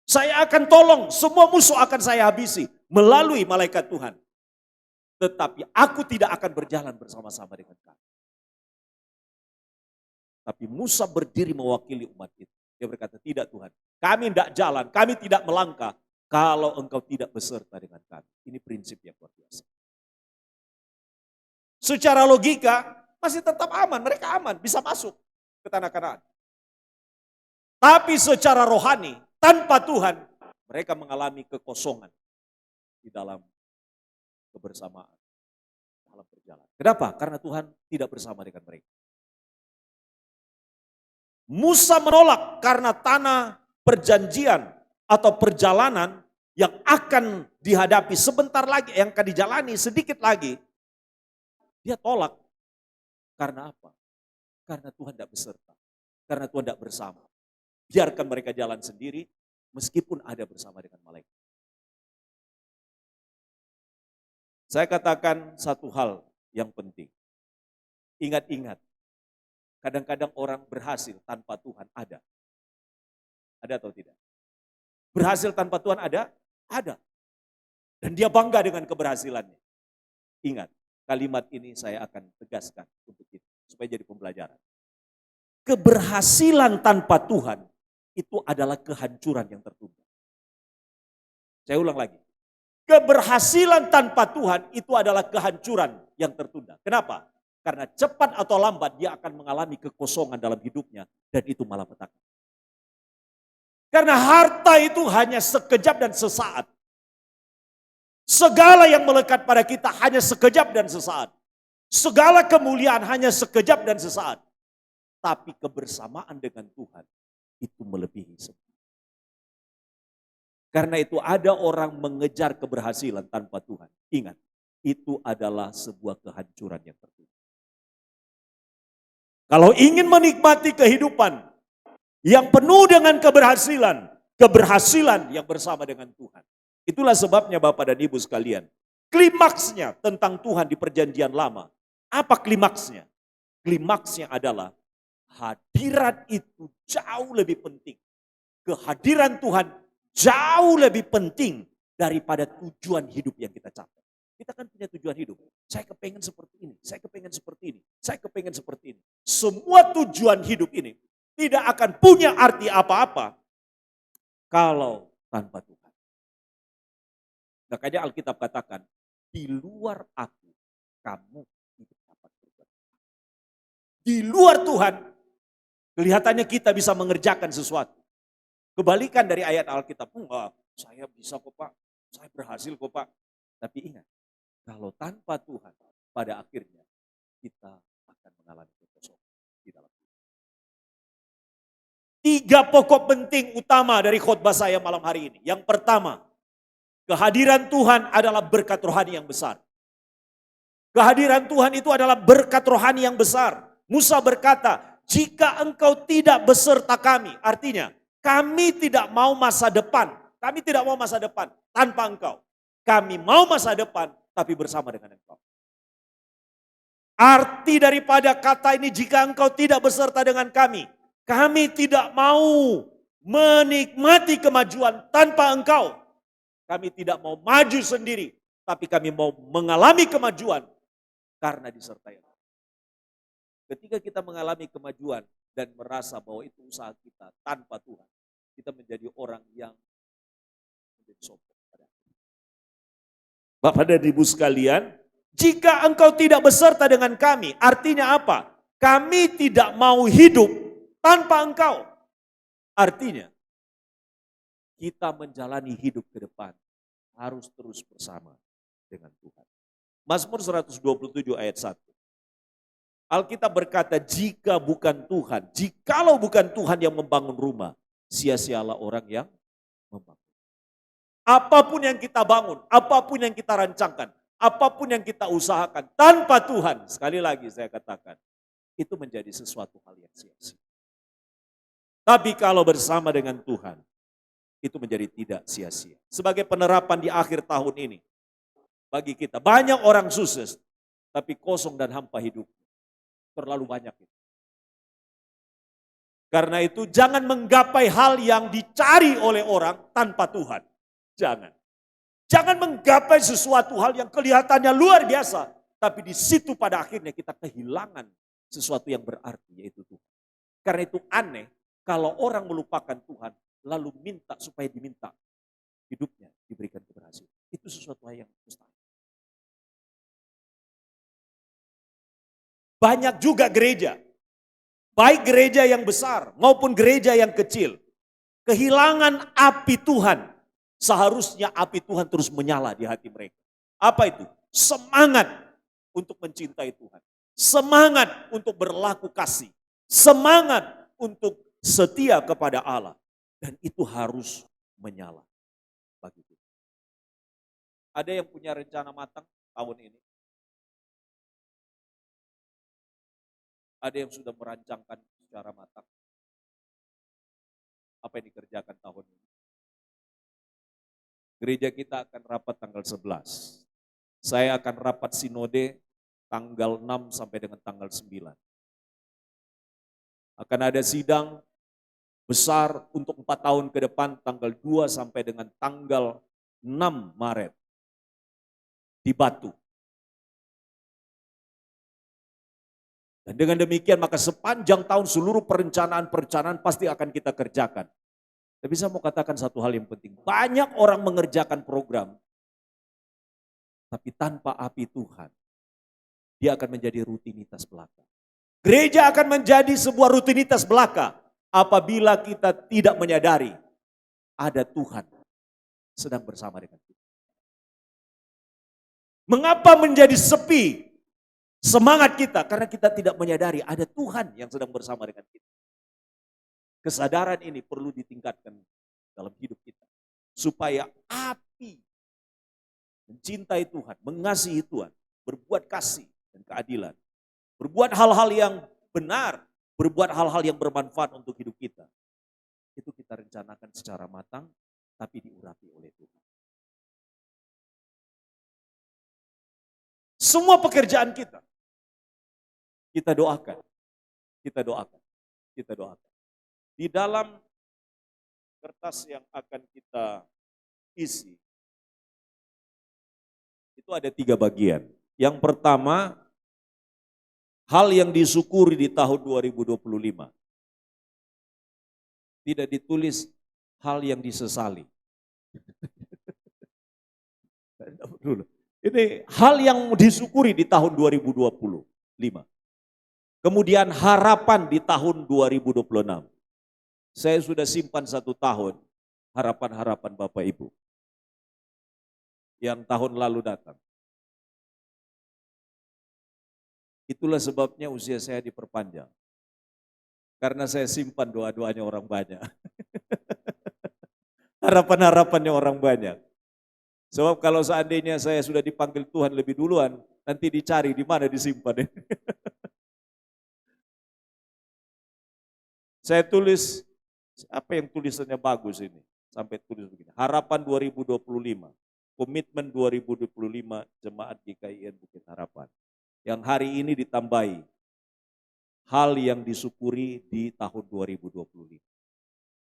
Saya akan tolong, semua musuh akan saya habisi melalui malaikat Tuhan. Tetapi aku tidak akan berjalan bersama-sama dengan kamu. Tapi Musa berdiri mewakili umat itu. Dia berkata, tidak Tuhan, kami tidak jalan, kami tidak melangkah kalau engkau tidak beserta dengan kami. Ini prinsip yang luar biasa. Secara logika masih tetap aman, mereka aman, bisa masuk ke tanah Kanaan. Tapi secara rohani, tanpa Tuhan, mereka mengalami kekosongan di dalam kebersamaan, dalam perjalanan. Kenapa? Karena Tuhan tidak bersama dengan mereka. Musa menolak karena tanah perjanjian atau perjalanan yang akan dihadapi sebentar lagi, yang akan dijalani sedikit lagi. Dia tolak. Karena apa? Karena Tuhan tidak beserta. Karena Tuhan tidak bersama. Biarkan mereka jalan sendiri meskipun ada bersama dengan malaikat. Saya katakan satu hal yang penting. Ingat-ingat. Kadang-kadang orang berhasil tanpa Tuhan ada. Ada atau tidak? Berhasil tanpa Tuhan ada? Ada. Dan dia bangga dengan keberhasilannya. Ingat, kalimat ini saya akan tegaskan untuk kita. Supaya jadi pembelajaran. Keberhasilan tanpa Tuhan itu adalah kehancuran yang tertunda. Saya ulang lagi. Keberhasilan tanpa Tuhan itu adalah kehancuran yang tertunda. Kenapa? Karena cepat atau lambat dia akan mengalami kekosongan dalam hidupnya dan itu malapetaka. Karena harta itu hanya sekejap dan sesaat. Segala yang melekat pada kita hanya sekejap dan sesaat. Segala kemuliaan hanya sekejap dan sesaat. Tapi kebersamaan dengan Tuhan itu melebihi semua. Karena itu ada orang mengejar keberhasilan tanpa Tuhan. Ingat, itu adalah sebuah kehancuran yang tertunda. Kalau ingin menikmati kehidupan yang penuh dengan keberhasilan, keberhasilan yang bersama dengan Tuhan. Itulah sebabnya Bapak dan Ibu sekalian, klimaksnya tentang Tuhan di perjanjian lama. Apa klimaksnya? Klimaksnya adalah hadirat itu jauh lebih penting. Kehadiran Tuhan jauh lebih penting daripada tujuan hidup yang kita capai. Kita kan punya tujuan hidup. Saya kepengen seperti ini, saya kepengen seperti ini, saya kepengen seperti ini. Semua tujuan hidup ini tidak akan punya arti apa-apa kalau tanpa Tuhan. Makanya Alkitab katakan, di luar aku, kamu tidak dapat berbuat. Di luar Tuhan, kelihatannya kita bisa mengerjakan sesuatu. Kebalikan dari ayat Alkitab, enggak, saya bisa kok Pak, saya berhasil kok Pak. Tapi ingat, kalau tanpa Tuhan, pada akhirnya kita akan mengalami kekosongan di dalam hidup. 3 pokok penting utama dari khotbah saya malam hari ini. Yang pertama, kehadiran Tuhan adalah berkat rohani yang besar. Kehadiran Tuhan itu adalah berkat rohani yang besar. Musa berkata, jika engkau tidak beserta kami, artinya kami tidak mau masa depan. Kami tidak mau masa depan tanpa engkau. Kami mau masa depan tapi bersama dengan engkau. Arti daripada kata ini, jika engkau tidak beserta dengan kami tidak mau menikmati kemajuan tanpa engkau. Kami tidak mau maju sendiri, tapi kami mau mengalami kemajuan karena disertai engkau. Ketika kita mengalami kemajuan dan merasa bahwa itu usaha kita tanpa Tuhan, kita menjadi orang yang menjadi sombong. Bapak dan Ibu sekalian, jika engkau tidak beserta dengan kami, artinya apa? Kami tidak mau hidup tanpa engkau. Artinya, kita menjalani hidup ke depan harus terus bersama dengan Tuhan. Mazmur 127 ayat 1. Alkitab berkata, jika bukan Tuhan, jikalau bukan Tuhan yang membangun rumah, sia-sialah orang yang membangun. Apapun yang kita bangun, apapun yang kita rancangkan, apapun yang kita usahakan tanpa Tuhan, sekali lagi saya katakan, itu menjadi sesuatu hal yang sia-sia. Tapi kalau bersama dengan Tuhan, itu menjadi tidak sia-sia. Sebagai penerapan di akhir tahun ini, bagi kita, banyak orang sukses, tapi kosong dan hampa hidup. Terlalu banyak itu. Karena itu jangan menggapai hal yang dicari oleh orang tanpa Tuhan. Jangan. Jangan menggapai sesuatu hal yang kelihatannya luar biasa, tapi di situ pada akhirnya kita kehilangan sesuatu yang berarti, yaitu Tuhan. Karena itu aneh kalau orang melupakan Tuhan lalu minta supaya diminta hidupnya diberikan keberhasilan. Itu sesuatu yang mustahil. Banyak juga gereja, baik gereja yang besar maupun gereja yang kecil, kehilangan api Tuhan. Seharusnya api Tuhan terus menyala di hati mereka. Apa itu? Semangat untuk mencintai Tuhan. Semangat untuk berlaku kasih. Semangat untuk setia kepada Allah. Dan itu harus menyala bagi kita. Ada yang punya rencana matang tahun ini? Ada yang sudah merancangkan secara matang? Apa yang dikerjakan tahun ini? Gereja kita akan rapat tanggal 11. Saya akan rapat sinode tanggal 6 sampai dengan tanggal 9. Akan ada sidang besar untuk 4 tahun ke depan tanggal 2 sampai dengan tanggal 6 Maret di Batu. Dan dengan demikian maka sepanjang tahun seluruh perencanaan pasti akan kita kerjakan. Tapi saya mau katakan satu hal yang penting. Banyak orang mengerjakan program, tapi tanpa api Tuhan, dia akan menjadi rutinitas belaka. Gereja akan menjadi sebuah rutinitas belaka apabila kita tidak menyadari ada Tuhan sedang bersama dengan kita. Mengapa menjadi sepi semangat kita? Karena kita tidak menyadari ada Tuhan yang sedang bersama dengan kita. Kesadaran ini perlu ditingkatkan dalam hidup kita. Supaya api mencintai Tuhan, mengasihi Tuhan, berbuat kasih dan keadilan. Berbuat hal-hal yang benar, berbuat hal-hal yang bermanfaat untuk hidup kita. Itu kita rencanakan secara matang, tapi diurapi oleh Tuhan. Semua pekerjaan kita doakan. Kita doakan. Kita doakan. Di dalam kertas yang akan kita isi, itu ada 3 bagian. Yang pertama, hal yang disyukuri di tahun 2025. Tidak ditulis hal yang disesali. Ini hal yang disyukuri di tahun 2025. Kemudian harapan di tahun 2026. Saya sudah simpan 1 tahun harapan-harapan Bapak Ibu yang tahun lalu datang. Itulah sebabnya usia saya diperpanjang. Karena saya simpan doa-doanya orang banyak. Harapan-harapannya orang banyak. Sebab kalau seandainya saya sudah dipanggil Tuhan lebih duluan, nanti dicari di mana disimpan. Saya tulis, apa yang tulisannya bagus ini? Sampai tulis begini, harapan 2025, komitmen 2025 Jemaat GKIN Bukit Harapan. Yang hari ini ditambahi, hal yang disyukuri di tahun 2025.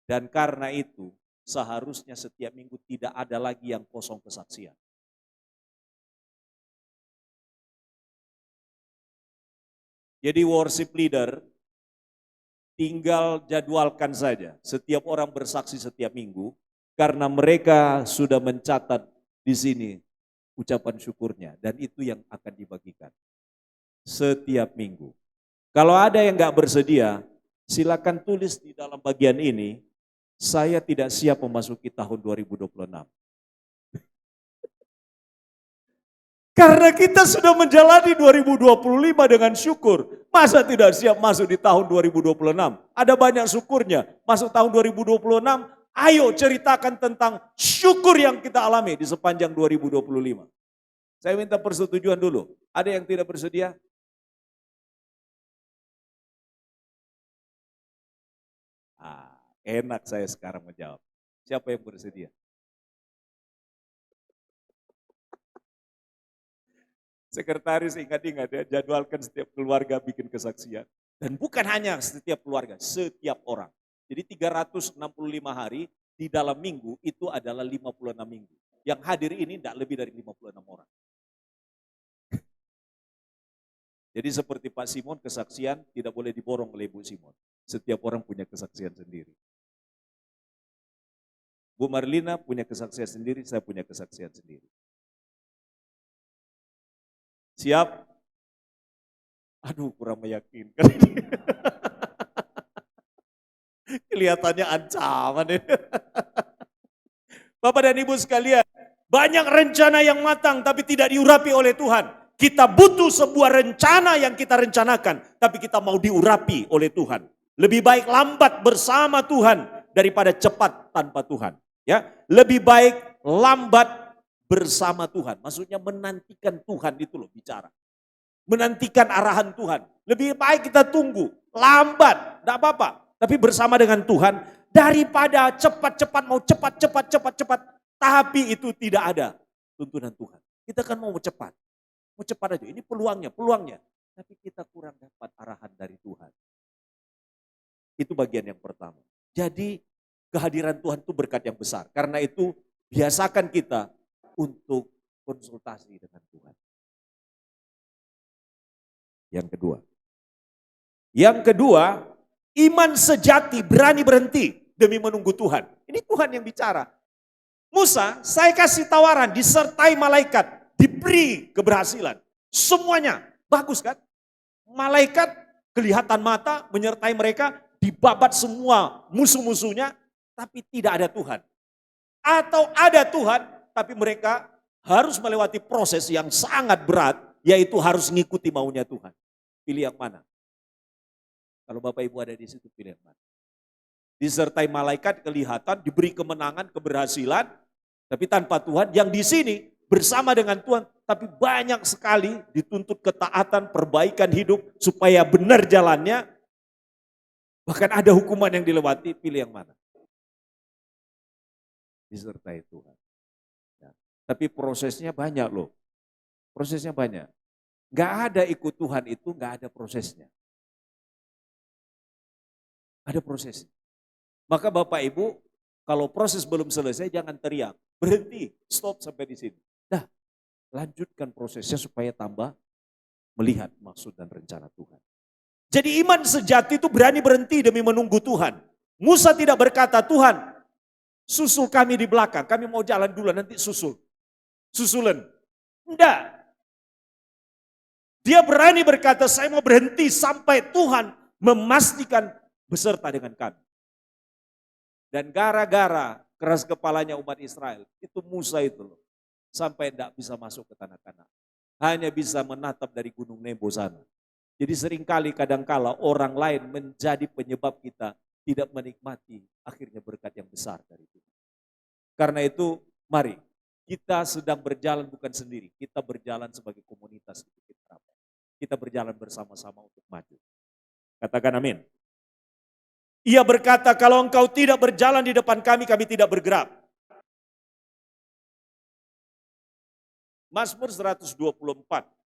Dan karena itu, seharusnya setiap minggu tidak ada lagi yang kosong kesaksian. Jadi worship leader tinggal jadwalkan saja. Setiap orang bersaksi setiap minggu karena mereka sudah mencatat di sini ucapan syukurnya dan itu yang akan dibagikan setiap minggu. Kalau ada yang nggak bersedia, silakan tulis di dalam bagian ini, saya tidak siap memasuki tahun 2026. Karena kita sudah menjalani 2025 dengan syukur. Masa tidak siap masuk di tahun 2026? Ada banyak syukurnya. Masuk tahun 2026, ayo ceritakan tentang syukur yang kita alami di sepanjang 2025. Saya minta persetujuan dulu. Ada yang tidak bersedia? Enak saya sekarang menjawab. Siapa yang bersedia? Sekretaris ingat-ingat ya, jadwalkan setiap keluarga bikin kesaksian. Dan bukan hanya setiap keluarga, setiap orang. Jadi 365 hari di dalam minggu itu adalah 56 minggu. Yang hadir ini tidak lebih dari 56 orang. Jadi seperti Pak Simon, kesaksian tidak boleh diborong oleh Bu Simon. Setiap orang punya kesaksian sendiri. Bu Marlina punya kesaksian sendiri, saya punya kesaksian sendiri. Siap? Aduh, kurang meyakinkan. Kelihatannya ancaman ini. Bapak dan Ibu sekalian, banyak rencana yang matang tapi tidak diurapi oleh Tuhan. Kita butuh sebuah rencana yang kita rencanakan, tapi kita mau diurapi oleh Tuhan. Lebih baik lambat bersama Tuhan daripada cepat tanpa Tuhan. Ya, lebih baik lambat bersama Tuhan. Maksudnya menantikan Tuhan itu loh bicara. Menantikan arahan Tuhan. Lebih baik kita tunggu, lambat, tidak apa-apa. Tapi bersama dengan Tuhan, daripada cepat-cepat mau cepat. Tapi itu tidak ada tuntunan Tuhan. Kita kan mau cepat aja. Ini peluangnya. Tapi kita kurang dapat arahan dari Tuhan. Itu bagian yang pertama. Jadi kehadiran Tuhan itu berkat yang besar. Karena itu biasakan kita untuk konsultasi dengan Tuhan. Yang kedua, iman sejati berani berhenti demi menunggu Tuhan. Ini Tuhan yang bicara. Musa, saya kasih tawaran disertai malaikat, diberi keberhasilan. Semuanya bagus kan? Malaikat kelihatan mata menyertai mereka, dibabat semua musuh-musuhnya, tapi tidak ada Tuhan. Atau ada Tuhan, tapi mereka harus melewati proses yang sangat berat, yaitu harus mengikuti maunya Tuhan. Pilih yang mana? Kalau Bapak Ibu ada di situ, pilih yang mana? Disertai malaikat kelihatan, diberi kemenangan, keberhasilan, tapi tanpa Tuhan. Yang di sini bersama dengan Tuhan, tapi banyak sekali dituntut ketaatan, perbaikan hidup, supaya benar jalannya. Bahkan ada hukuman yang dilewati, pilih yang mana? Disertai Tuhan. Ya. Tapi prosesnya banyak loh. Prosesnya banyak. Gak ada ikut Tuhan itu, gak ada prosesnya. Ada prosesnya. Maka Bapak Ibu, kalau proses belum selesai jangan teriak. Berhenti, stop sampai di sini. Dah, lanjutkan prosesnya supaya tambah melihat maksud dan rencana Tuhan. Jadi iman sejati itu berani berhenti demi menunggu Tuhan. Musa tidak berkata, Tuhan susul kami di belakang, kami mau jalan dulu nanti susulan. Enggak. Dia berani berkata, saya mau berhenti sampai Tuhan memastikan beserta dengan kami. Dan gara-gara keras kepalanya umat Israel, itu Musa itu loh, sampai tidak bisa masuk ke tanah Kanaan. Hanya bisa menatap dari Gunung Nebo sana. Jadi seringkali kadangkala orang lain menjadi penyebab kita tidak menikmati akhirnya berkat yang besar dari Tuhan. Karena itu mari kita sedang berjalan bukan sendiri, kita berjalan sebagai komunitas. Kita berjalan bersama-sama untuk maju. Katakan amin. Ia berkata, kalau engkau tidak berjalan di depan kami, kami tidak bergerak. Mazmur 124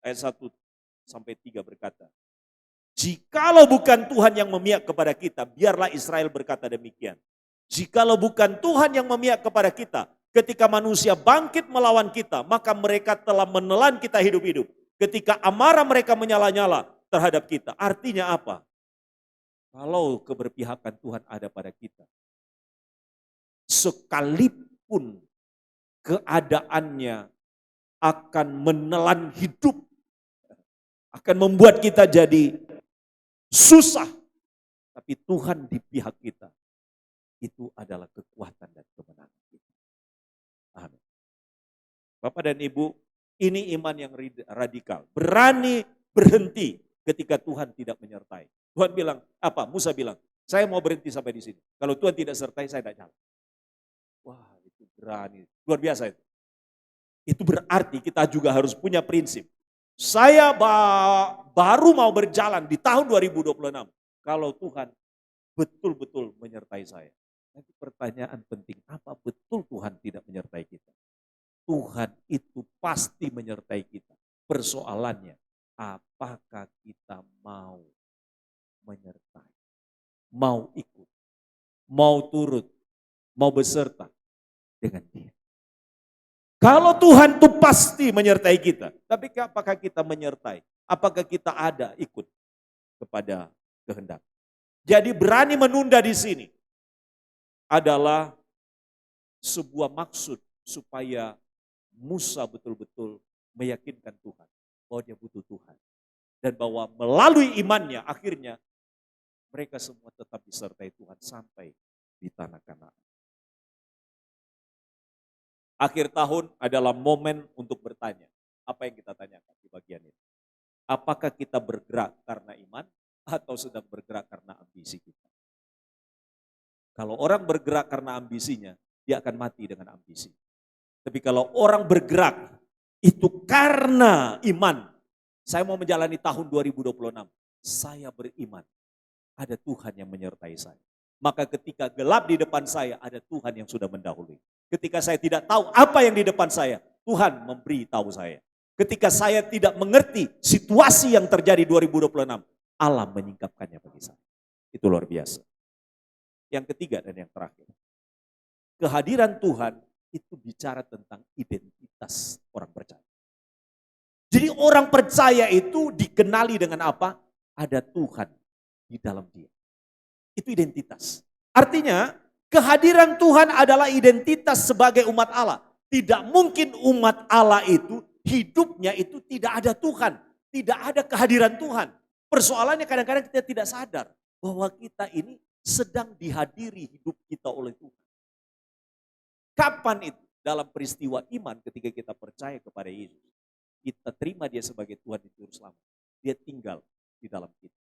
ayat 1 sampai 3 berkata, jikalau bukan Tuhan yang memihak kepada kita, biarlah Israel berkata demikian. Jikalau bukan Tuhan yang memihak kepada kita, ketika manusia bangkit melawan kita, maka mereka telah menelan kita hidup-hidup. Ketika amarah mereka menyala-nyala terhadap kita. Artinya apa? Kalau keberpihakan Tuhan ada pada kita, sekalipun keadaannya akan menelan hidup, akan membuat kita jadi susah, tapi Tuhan di pihak kita, itu adalah kekuatan dan kemenangan kita. Amin. Bapak dan Ibu, Ini iman yang radikal. Berani berhenti ketika Tuhan tidak menyertai. Tuhan bilang, apa? Musa bilang, saya mau berhenti sampai di sini. Kalau Tuhan tidak sertai, saya tidak jalan. Wah, itu berani. Luar biasa itu. Itu berarti kita juga harus punya prinsip. Saya baru mau berjalan di tahun 2026. Kalau Tuhan betul-betul menyertai saya. Nanti pertanyaan penting, apa betul Tuhan tidak menyertai kita? Tuhan itu pasti menyertai kita. Persoalannya, apakah kita mau menyertai? Mau ikut? Mau turut? Mau beserta dengan dia? Kalau Tuhan itu pasti menyertai kita, tapi apakah kita menyertai? Apakah kita ada ikut kepada kehendak? Jadi berani menunda di sini adalah sebuah maksud supaya Musa betul-betul meyakinkan Tuhan bahwa dia butuh Tuhan. Dan bahwa melalui imannya akhirnya mereka semua tetap disertai Tuhan sampai di tanah Kanaan. Akhir tahun adalah momen untuk bertanya. Apa yang kita tanyakan di bagian ini? Apakah kita bergerak karena iman atau sedang bergerak karena ambisi kita? Kalau orang bergerak karena ambisinya, dia akan mati dengan ambisi. Tapi kalau orang bergerak itu karena iman, saya mau menjalani tahun 2026, saya beriman, ada Tuhan yang menyertai saya. Maka ketika gelap di depan saya, ada Tuhan yang sudah mendahului. Ketika saya tidak tahu apa yang di depan saya, Tuhan memberi tahu saya. Ketika saya tidak mengerti situasi yang terjadi 2026, Allah menyingkapkannya bagi saya. Itu luar biasa. Yang ketiga dan yang terakhir, kehadiran Tuhan itu bicara tentang identitas orang percaya. Jadi orang percaya itu dikenali dengan apa? Ada Tuhan di dalam dia. Itu identitas. Artinya kehadiran Tuhan adalah identitas sebagai umat Allah. Tidak mungkin umat Allah itu hidupnya itu tidak ada Tuhan. Tidak ada kehadiran Tuhan. Persoalannya kadang-kadang kita tidak sadar bahwa kita ini sedang dihadiri hidup kita oleh Tuhan. Kapan itu? Dalam peristiwa iman ketika kita percaya kepada Yesus. Kita terima dia sebagai Tuhan dan Juru Selamat. Dia tinggal di dalam kita.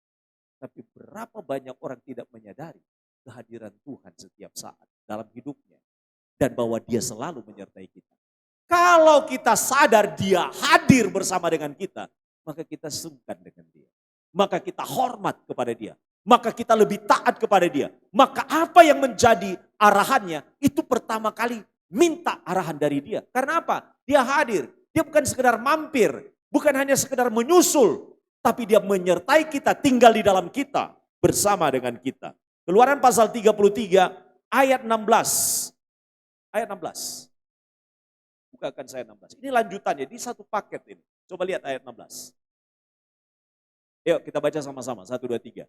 Tapi berapa banyak orang tidak menyadari kehadiran Tuhan setiap saat dalam hidupnya. Dan bahwa dia selalu menyertai kita. Kalau kita sadar dia hadir bersama dengan kita, maka kita sungkan dengan dia. Maka kita hormat kepada dia. Maka kita lebih taat kepada dia. Maka apa yang menjadi arahannya, itu pertama kali minta arahan dari dia. Karena apa? Dia hadir. Dia bukan sekedar mampir. Bukan hanya sekedar menyusul. Tapi dia menyertai kita, tinggal di dalam kita. Bersama dengan kita. Keluaran pasal 33 ayat 16. Ayat 16. Bukakan saya 16. Ini lanjutannya, di satu paket ini. Coba lihat ayat 16. Yuk kita baca sama-sama. 1, 2, 3.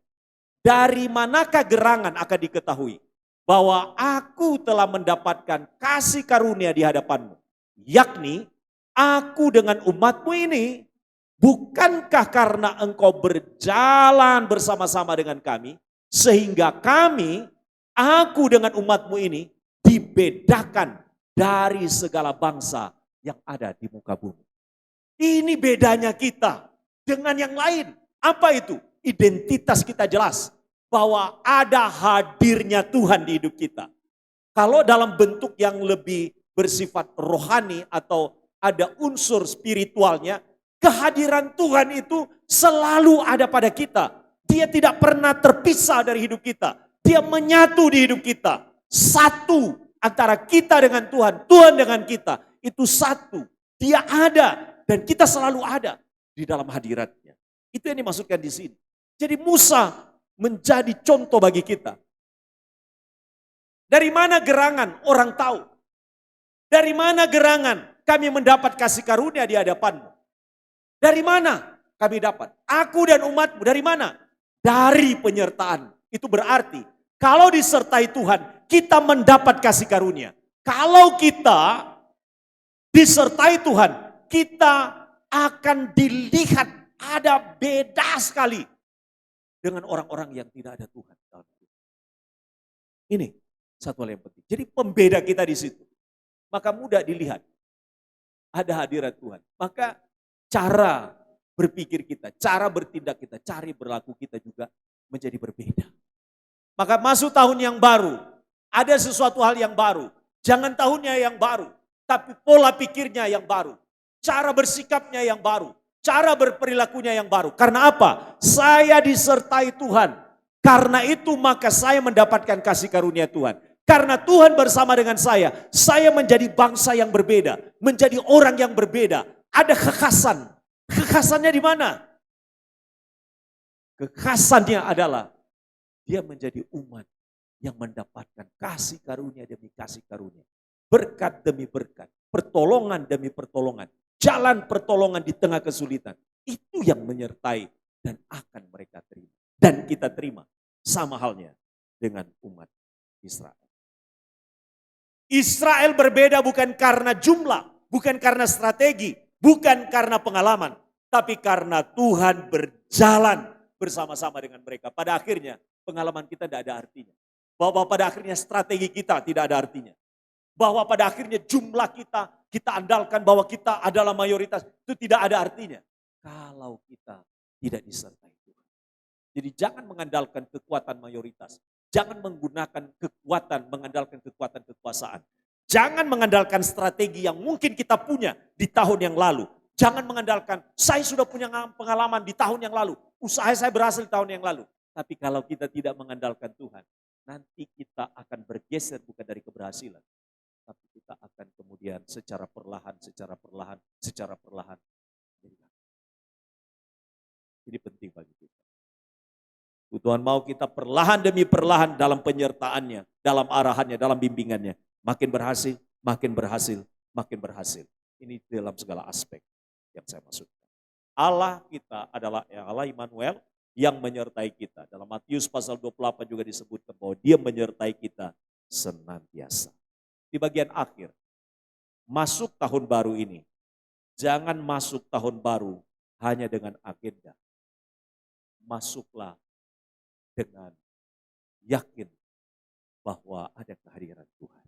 Dari manakah gerangan akan diketahui bahwa aku telah mendapatkan kasih karunia di hadapanmu. Yakni aku dengan umatmu ini, bukankah karena engkau berjalan bersama-sama dengan kami, sehingga kami, aku dengan umatmu ini, dibedakan dari segala bangsa yang ada di muka bumi. Ini bedanya kita dengan yang lain. Apa itu? Identitas kita jelas. Bahwa ada hadirnya Tuhan di hidup kita. Kalau dalam bentuk yang lebih bersifat rohani atau ada unsur spiritualnya, kehadiran Tuhan itu selalu ada pada kita. Dia tidak pernah terpisah dari hidup kita. Dia menyatu di hidup kita. Satu antara kita dengan Tuhan, Tuhan dengan kita. Itu satu. Dia ada dan kita selalu ada di dalam hadiratnya. Itu yang dimaksudkan di sini. Jadi Musa menjadi contoh bagi kita. Dari mana gerangan orang tahu? Dari mana gerangan kami mendapat kasih karunia di hadapanmu? Dari mana kami dapat? Aku dan umatmu dari mana? Dari penyertaan. Itu berarti kalau disertai Tuhan, kita mendapat kasih karunia. Kalau kita disertai Tuhan, kita akan dilihat ada beda sekali dengan orang-orang yang tidak ada Tuhan dalam hidup. Ini satu hal yang penting. Jadi pembeda kita di situ. Maka mudah dilihat. ada hadirat Tuhan. Maka cara berpikir kita, cara bertindak kita, cara berlaku kita juga menjadi berbeda. Maka masuk tahun yang baru, ada sesuatu hal yang baru. Jangan tahunnya yang baru, tapi pola pikirnya yang baru. Cara bersikapnya yang baru, cara berperilakunya yang baru. Karena apa? Saya disertai Tuhan. Karena itu maka saya mendapatkan kasih karunia Tuhan. Karena Tuhan bersama dengan saya menjadi bangsa yang berbeda, menjadi orang yang berbeda. Ada kekhasan. Kekhasannya di mana? Kekhasannya adalah dia menjadi umat yang mendapatkan kasih karunia demi kasih karunia. Berkat demi berkat, pertolongan demi pertolongan, jalan pertolongan di tengah kesulitan. Itu yang menyertai dan akan mereka terima. Dan kita terima sama halnya dengan umat Israel. Israel berbeda bukan karena jumlah, bukan karena strategi, bukan karena pengalaman, tapi karena Tuhan berjalan bersama-sama dengan mereka. Pada akhirnya pengalaman kita tidak ada artinya. Bahwa pada akhirnya strategi kita tidak ada artinya. Bahwa pada akhirnya jumlah kita andalkan bahwa kita adalah mayoritas, itu tidak ada artinya. Kalau kita tidak disertai Tuhan. Jadi jangan mengandalkan kekuatan mayoritas. Jangan menggunakan mengandalkan kekuatan kekuasaan. Jangan mengandalkan strategi yang mungkin kita punya di tahun yang lalu. Jangan mengandalkan, saya sudah punya pengalaman di tahun yang lalu. Usaha saya berhasil di tahun yang lalu. Tapi kalau kita tidak mengandalkan Tuhan, nanti kita akan bergeser bukan dari keberhasilan. Tapi kita akan kemudian secara perlahan. Ini penting bagi kita. Tuhan mau kita perlahan demi perlahan dalam penyertaannya, dalam arahannya, dalam bimbingannya. Makin berhasil, makin berhasil, makin berhasil. Ini dalam segala aspek yang saya maksudkan. Allah kita adalah Allah Immanuel yang menyertai kita. Dalam Matius pasal 28 juga disebutkan bahwa dia menyertai kita senantiasa. Di bagian akhir, masuk tahun baru ini, jangan masuk tahun baru hanya dengan agenda. Masuklah dengan yakin bahwa ada kehadiran Tuhan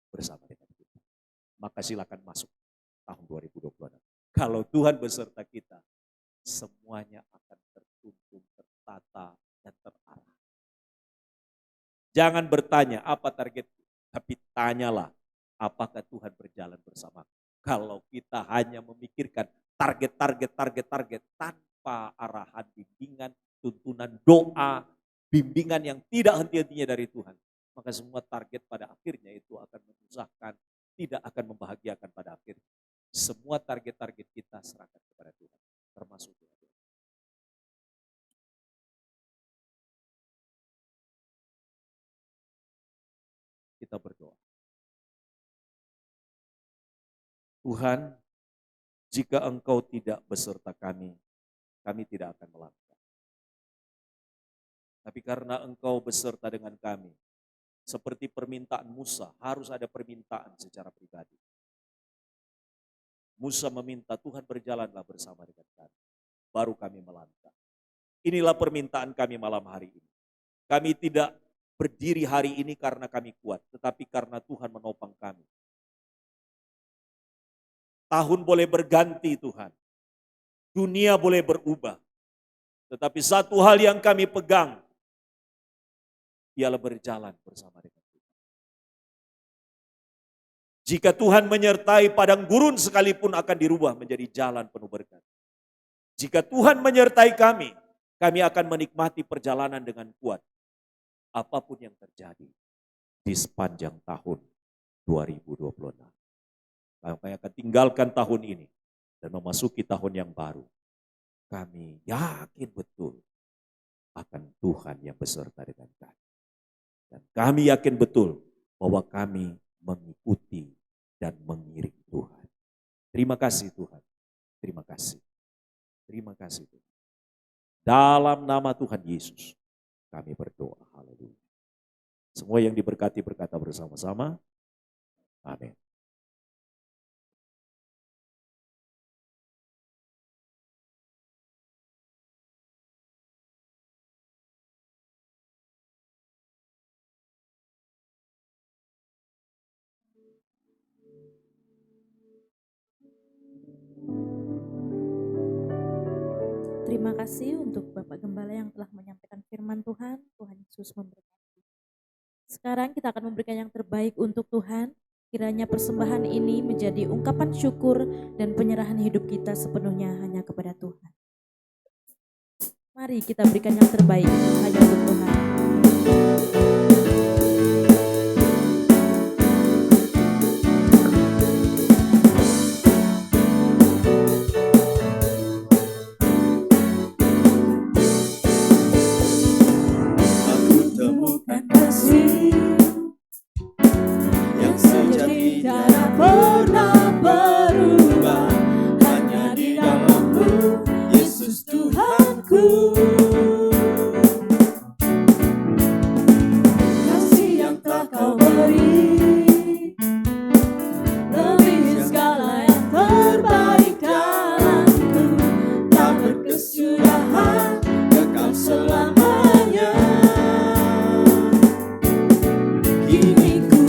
bersama dengan kita. Maka silakan masuk tahun 2026. Kalau Tuhan beserta kita, semuanya akan tertuntun, tertata, dan terarah. Jangan bertanya apa target, tapi tanyalah apakah Tuhan berjalan bersama. Kalau kita hanya memikirkan target tanpa arahan, bimbingan, tuntunan doa, bimbingan yang tidak henti-hentinya dari Tuhan, maka semua target pada akhirnya itu akan menyusahkan, tidak akan membahagiakan pada akhirnya. Semua target-target kita serahkan kepada Tuhan, termasuk Tuhan. Kita berdoa. Tuhan, jika Engkau tidak beserta kami tidak akan melangkah. Tapi karena Engkau beserta dengan kami, seperti permintaan Musa, harus ada permintaan secara pribadi. Musa meminta Tuhan berjalanlah bersama dengan kami, baru kami melangkah. Inilah permintaan kami malam hari ini. Kami tidak berdiri hari ini karena kami kuat, tetapi karena Tuhan menopang kami. Tahun boleh berganti Tuhan, dunia boleh berubah, tetapi satu hal yang kami pegang, ialah berjalan bersama dengan Tuhan. Jika Tuhan menyertai padang gurun sekalipun akan dirubah menjadi jalan penuh berkat. Jika Tuhan menyertai kami akan menikmati perjalanan dengan kuat. Apapun yang terjadi di sepanjang tahun 2026. Kami akan tinggalkan tahun ini dan memasuki tahun yang baru. Kami yakin betul akan Tuhan yang beserta dengan kami. Dan kami yakin betul bahwa kami mengikuti dan mengiring Tuhan. Terima kasih Tuhan. Terima kasih. Terima kasih Tuhan. Dalam nama Tuhan Yesus kami berdoa. Haleluya. Semua yang diberkati berkata bersama-sama. Amin. kasih untuk Bapak Gembala yang telah menyampaikan firman Tuhan. Tuhan Yesus memberkati. Sekarang kita akan memberikan yang terbaik untuk Tuhan. Kiranya persembahan ini menjadi ungkapan syukur dan penyerahan hidup kita sepenuhnya hanya kepada Tuhan. Mari kita berikan yang terbaik hanya untuk Tuhan. Aku temukan kasih yang sejati tiada pernah berubah, hanya di dalam-Mu, Yesus Tuhanku. Kasih yang telah Kau beri lebih segala yang terbaik dalamku, tak berkesudahan, kekal selamanya. Kini ku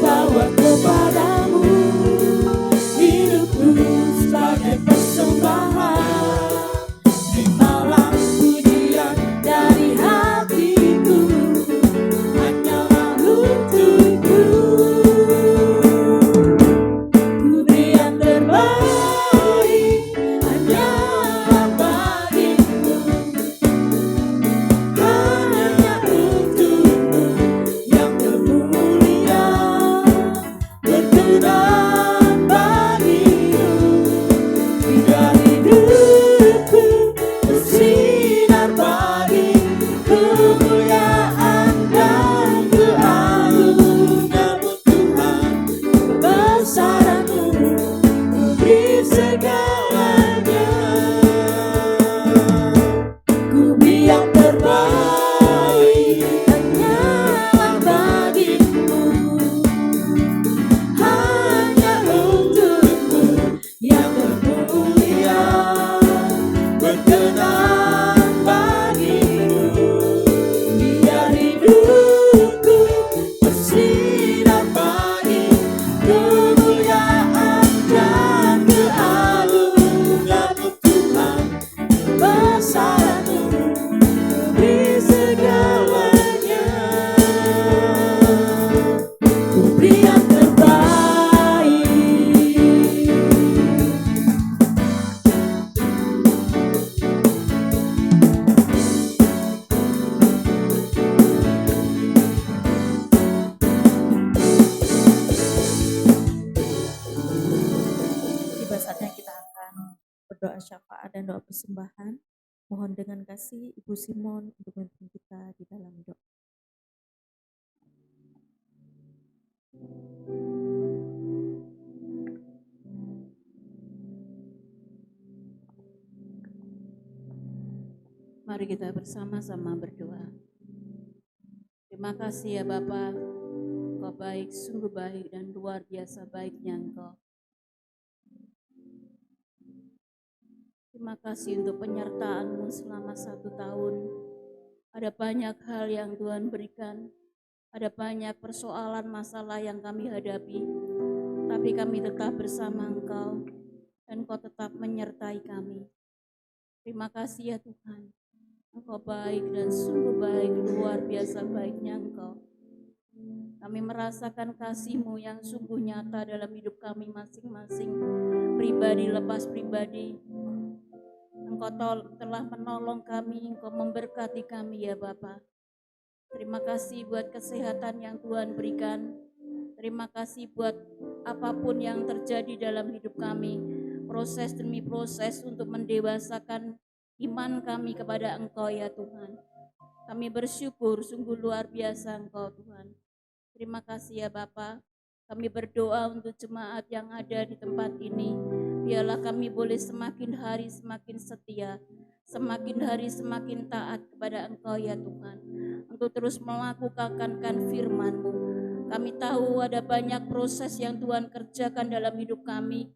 bawa kepadamu hidupku sebagai persembahan. Terimalah pujian dari hatiku, hanyalah untukmu. Ku beri yang terbaik hanyalah bagimu, hanya untukmu yang termulia, berkenan bagimu. Biar hidupku bersinar bagi kemuliaan dan keagungan-Mu Tuhan. Kebesaran-Mu beri segalanya. Ku beri yang terbaik hanyalah bagimu, hanya untukmu yang termulia, berkenan bagimu. Biar hidupku bersinar bagi kemuliaan dan keagungan-Mu Tuhan. Kebesaran-Mu beri segalanya. Ku beri yang terbaik. Tiba saatnya kita akan berdoa syafaat dan doa persembahan. Mohon dengan kasih Ibu Simon untuk memimpin kita di dalam doa. Mari kita bersama-sama berdoa. Terima kasih ya Bapa, Engkau baik, sungguh baik dan luar biasa baiknya Engkau. Terima kasih untuk penyertaan-Mu selama 1 tahun. Ada banyak hal yang Tuhan berikan, ada banyak persoalan masalah yang kami hadapi, tapi kami tetap bersama Engkau dan Engkau tetap menyertai kami. Terima kasih ya Tuhan. Engkau baik dan sungguh baik, luar biasa baiknya Engkau. Kami merasakan kasih-Mu yang sungguh nyata dalam hidup kami masing-masing, pribadi lepas pribadi. Engkau telah menolong kami, Engkau memberkati kami ya Bapa. Terima kasih buat kesehatan yang Tuhan berikan. Terima kasih buat apapun yang terjadi dalam hidup kami, proses demi proses untuk mendewasakan iman kami kepada Engkau ya Tuhan. Kami bersyukur, sungguh luar biasa Engkau Tuhan. Terima kasih ya Bapa. Kami berdoa untuk jemaat yang ada di tempat ini. Biarlah kami boleh semakin hari semakin setia, semakin hari semakin taat kepada Engkau ya Tuhan, untuk terus melakukan firman-Mu. Kami tahu ada banyak proses yang Tuhan kerjakan dalam hidup kami,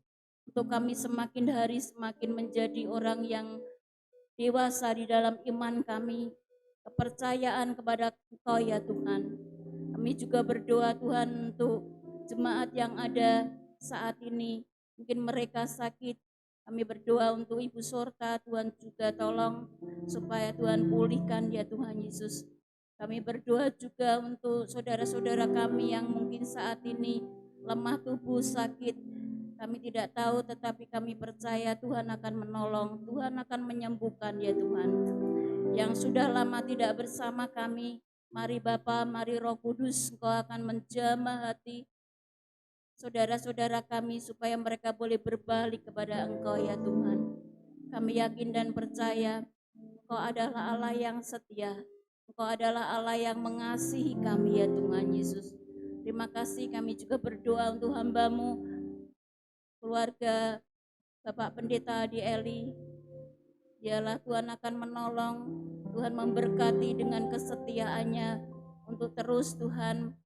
untuk kami semakin hari semakin menjadi orang yang dewasa di dalam iman kami, kepercayaan kepada Engkau ya Tuhan. Kami juga berdoa Tuhan untuk jemaat yang ada saat ini, mungkin mereka sakit, Kami berdoa untuk Ibu Sorta, Tuhan juga tolong supaya Tuhan pulihkan ya Tuhan Yesus. Kami berdoa juga untuk saudara-saudara kami yang mungkin saat ini lemah tubuh, sakit. Kami tidak tahu, tetapi kami percaya Tuhan akan menolong, Tuhan akan menyembuhkan ya Tuhan. Yang sudah lama tidak bersama kami, mari Bapa, mari Roh Kudus, Engkau akan menjamah hati saudara-saudara kami supaya mereka boleh berbalik kepada Engkau ya Tuhan. Kami yakin dan percaya Engkau adalah Allah yang setia. Engkau adalah Allah yang mengasihi kami ya Tuhan Yesus. Terima kasih, kami juga berdoa untuk hamba-Mu, keluarga Bapak Pendeta Adi Eli. Dialah Tuhan akan menolong, Tuhan memberkati dengan kesetiaannya untuk terus Tuhan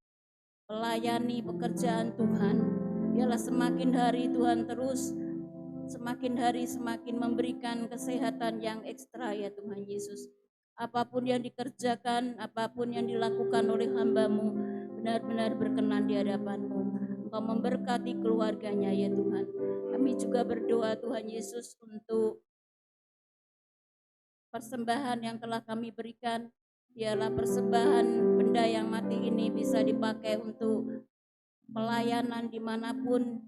melayani pekerjaan Tuhan. Biarlah semakin hari Tuhan terus semakin hari semakin memberikan kesehatan yang ekstra ya Tuhan Yesus. Apapun yang dikerjakan, apapun yang dilakukan oleh hamba-Mu benar-benar berkenan di hadapan-Mu. Engkau memberkati keluarganya ya Tuhan. Kami juga berdoa Tuhan Yesus untuk persembahan yang telah kami berikan. Biarlah persembahan benda yang mati ini bisa dipakai untuk pelayanan dimanapun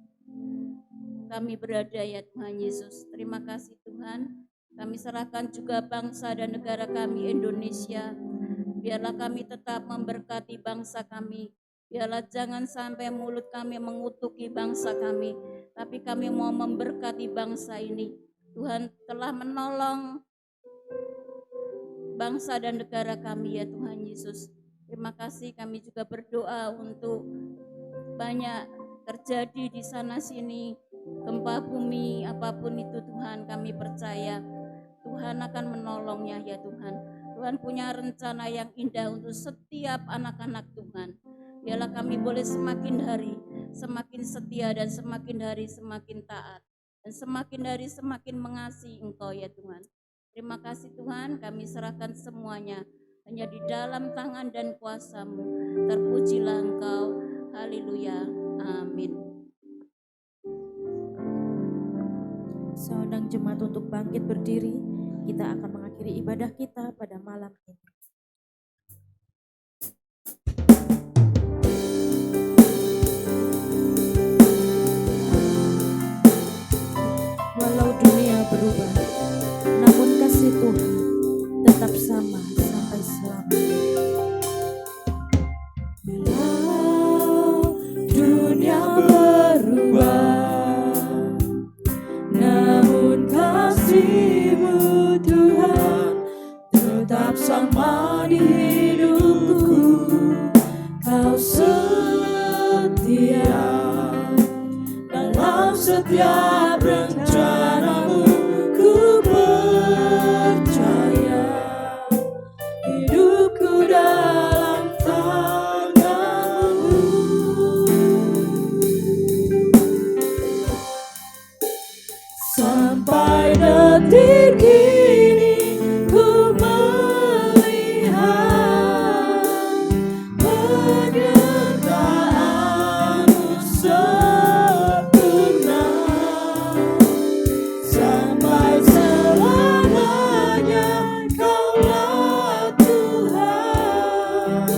kami berada ya Tuhan Yesus. Terima kasih Tuhan. Kami serahkan juga bangsa dan negara kami Indonesia. Biarlah kami tetap memberkati bangsa kami. Biarlah jangan sampai mulut kami mengutuki bangsa kami, tapi kami mau memberkati bangsa ini. Tuhan telah menolong bangsa dan negara kami ya Tuhan Yesus. Terima kasih, kami juga berdoa untuk banyak terjadi di sana sini gempa bumi apapun itu Tuhan, kami percaya Tuhan akan menolongnya ya Tuhan. Tuhan punya rencana yang indah untuk setiap anak-anak Tuhan. Biarlah kami boleh semakin hari semakin setia dan semakin hari semakin taat dan semakin hari semakin mengasihi Engkau ya Tuhan. Terima kasih Tuhan, kami serahkan semuanya hanya di dalam tangan dan kuasa-Mu. Terpujilah Engkau. Haleluya. Amin. Saya undang jemaat untuk bangkit berdiri. Kita akan mengakhiri ibadah kita pada malam ini. Walau dunia berubah, namun kasih Tuhan tetap sama sampai selamanya. Walau dunia berubah, namun kasih-Mu Tuhan tetap sama di hidupku. Kau setia dalam setiap rencana-Mu. Ku percaya hidupku dalam tangan-Mu. Sampai detik ini ku melihat penyertaan-Mu sempurna. Sampai selamanya Kaulah Tuhan,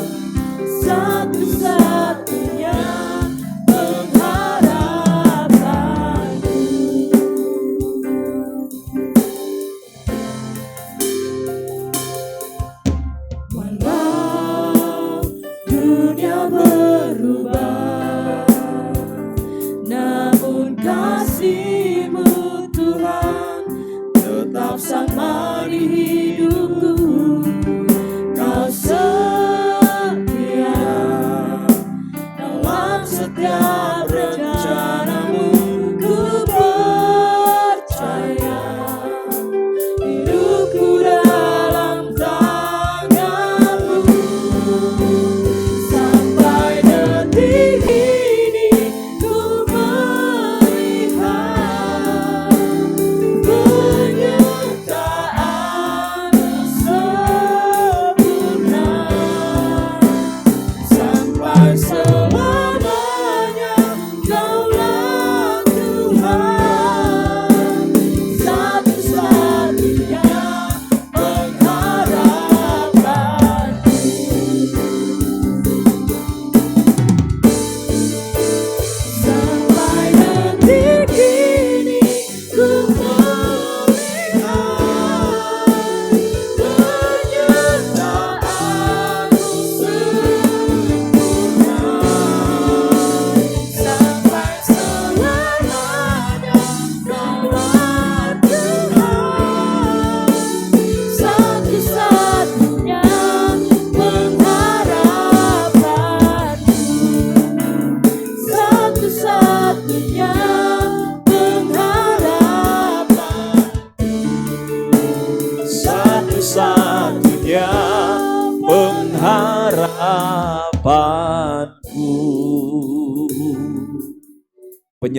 satu-satunya pengharapanku.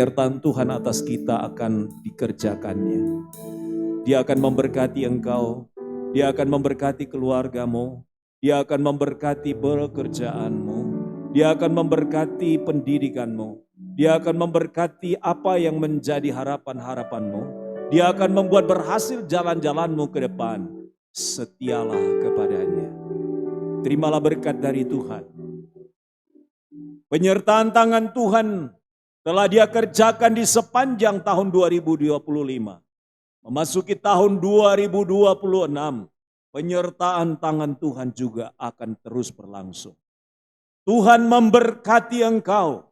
penyertaan Tuhan atas kita akan dikerjakannya. Dia akan memberkati engkau, Dia akan memberkati keluargamu, Dia akan memberkati pekerjaanmu, Dia akan memberkati pendidikanmu, Dia akan memberkati apa yang menjadi harapan-harapanmu, Dia akan membuat berhasil jalan-jalanmu ke depan. Setialah kepadanya. Terimalah berkat dari Tuhan. Penyertaan tangan Tuhan telah Dia kerjakan di sepanjang tahun 2025. Memasuki tahun 2026, penyertaan tangan Tuhan juga akan terus berlangsung. Tuhan memberkati engkau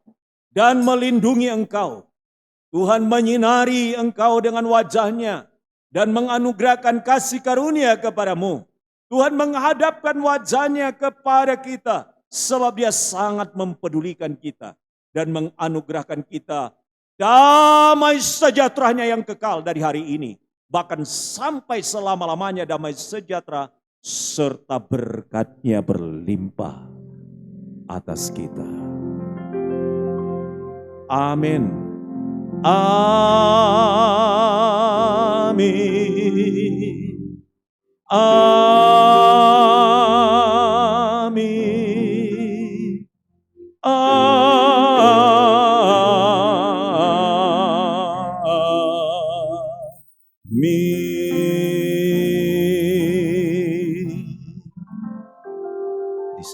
dan melindungi engkau. Tuhan menyinari engkau dengan wajah-Nya dan menganugerahkan kasih karunia kepadamu. Tuhan menghadapkan wajah-Nya kepada kita sebab Dia sangat mempedulikan kita dan menganugerahkan kita damai sejahtera-Nya yang kekal dari hari ini, bahkan sampai selama-lamanya damai sejahtera serta berkat-Nya berlimpah atas kita. Amin. Amin. Amin. Amin.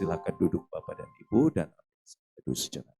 Silakan duduk Bapak dan Ibu dan Saudara sejahtera.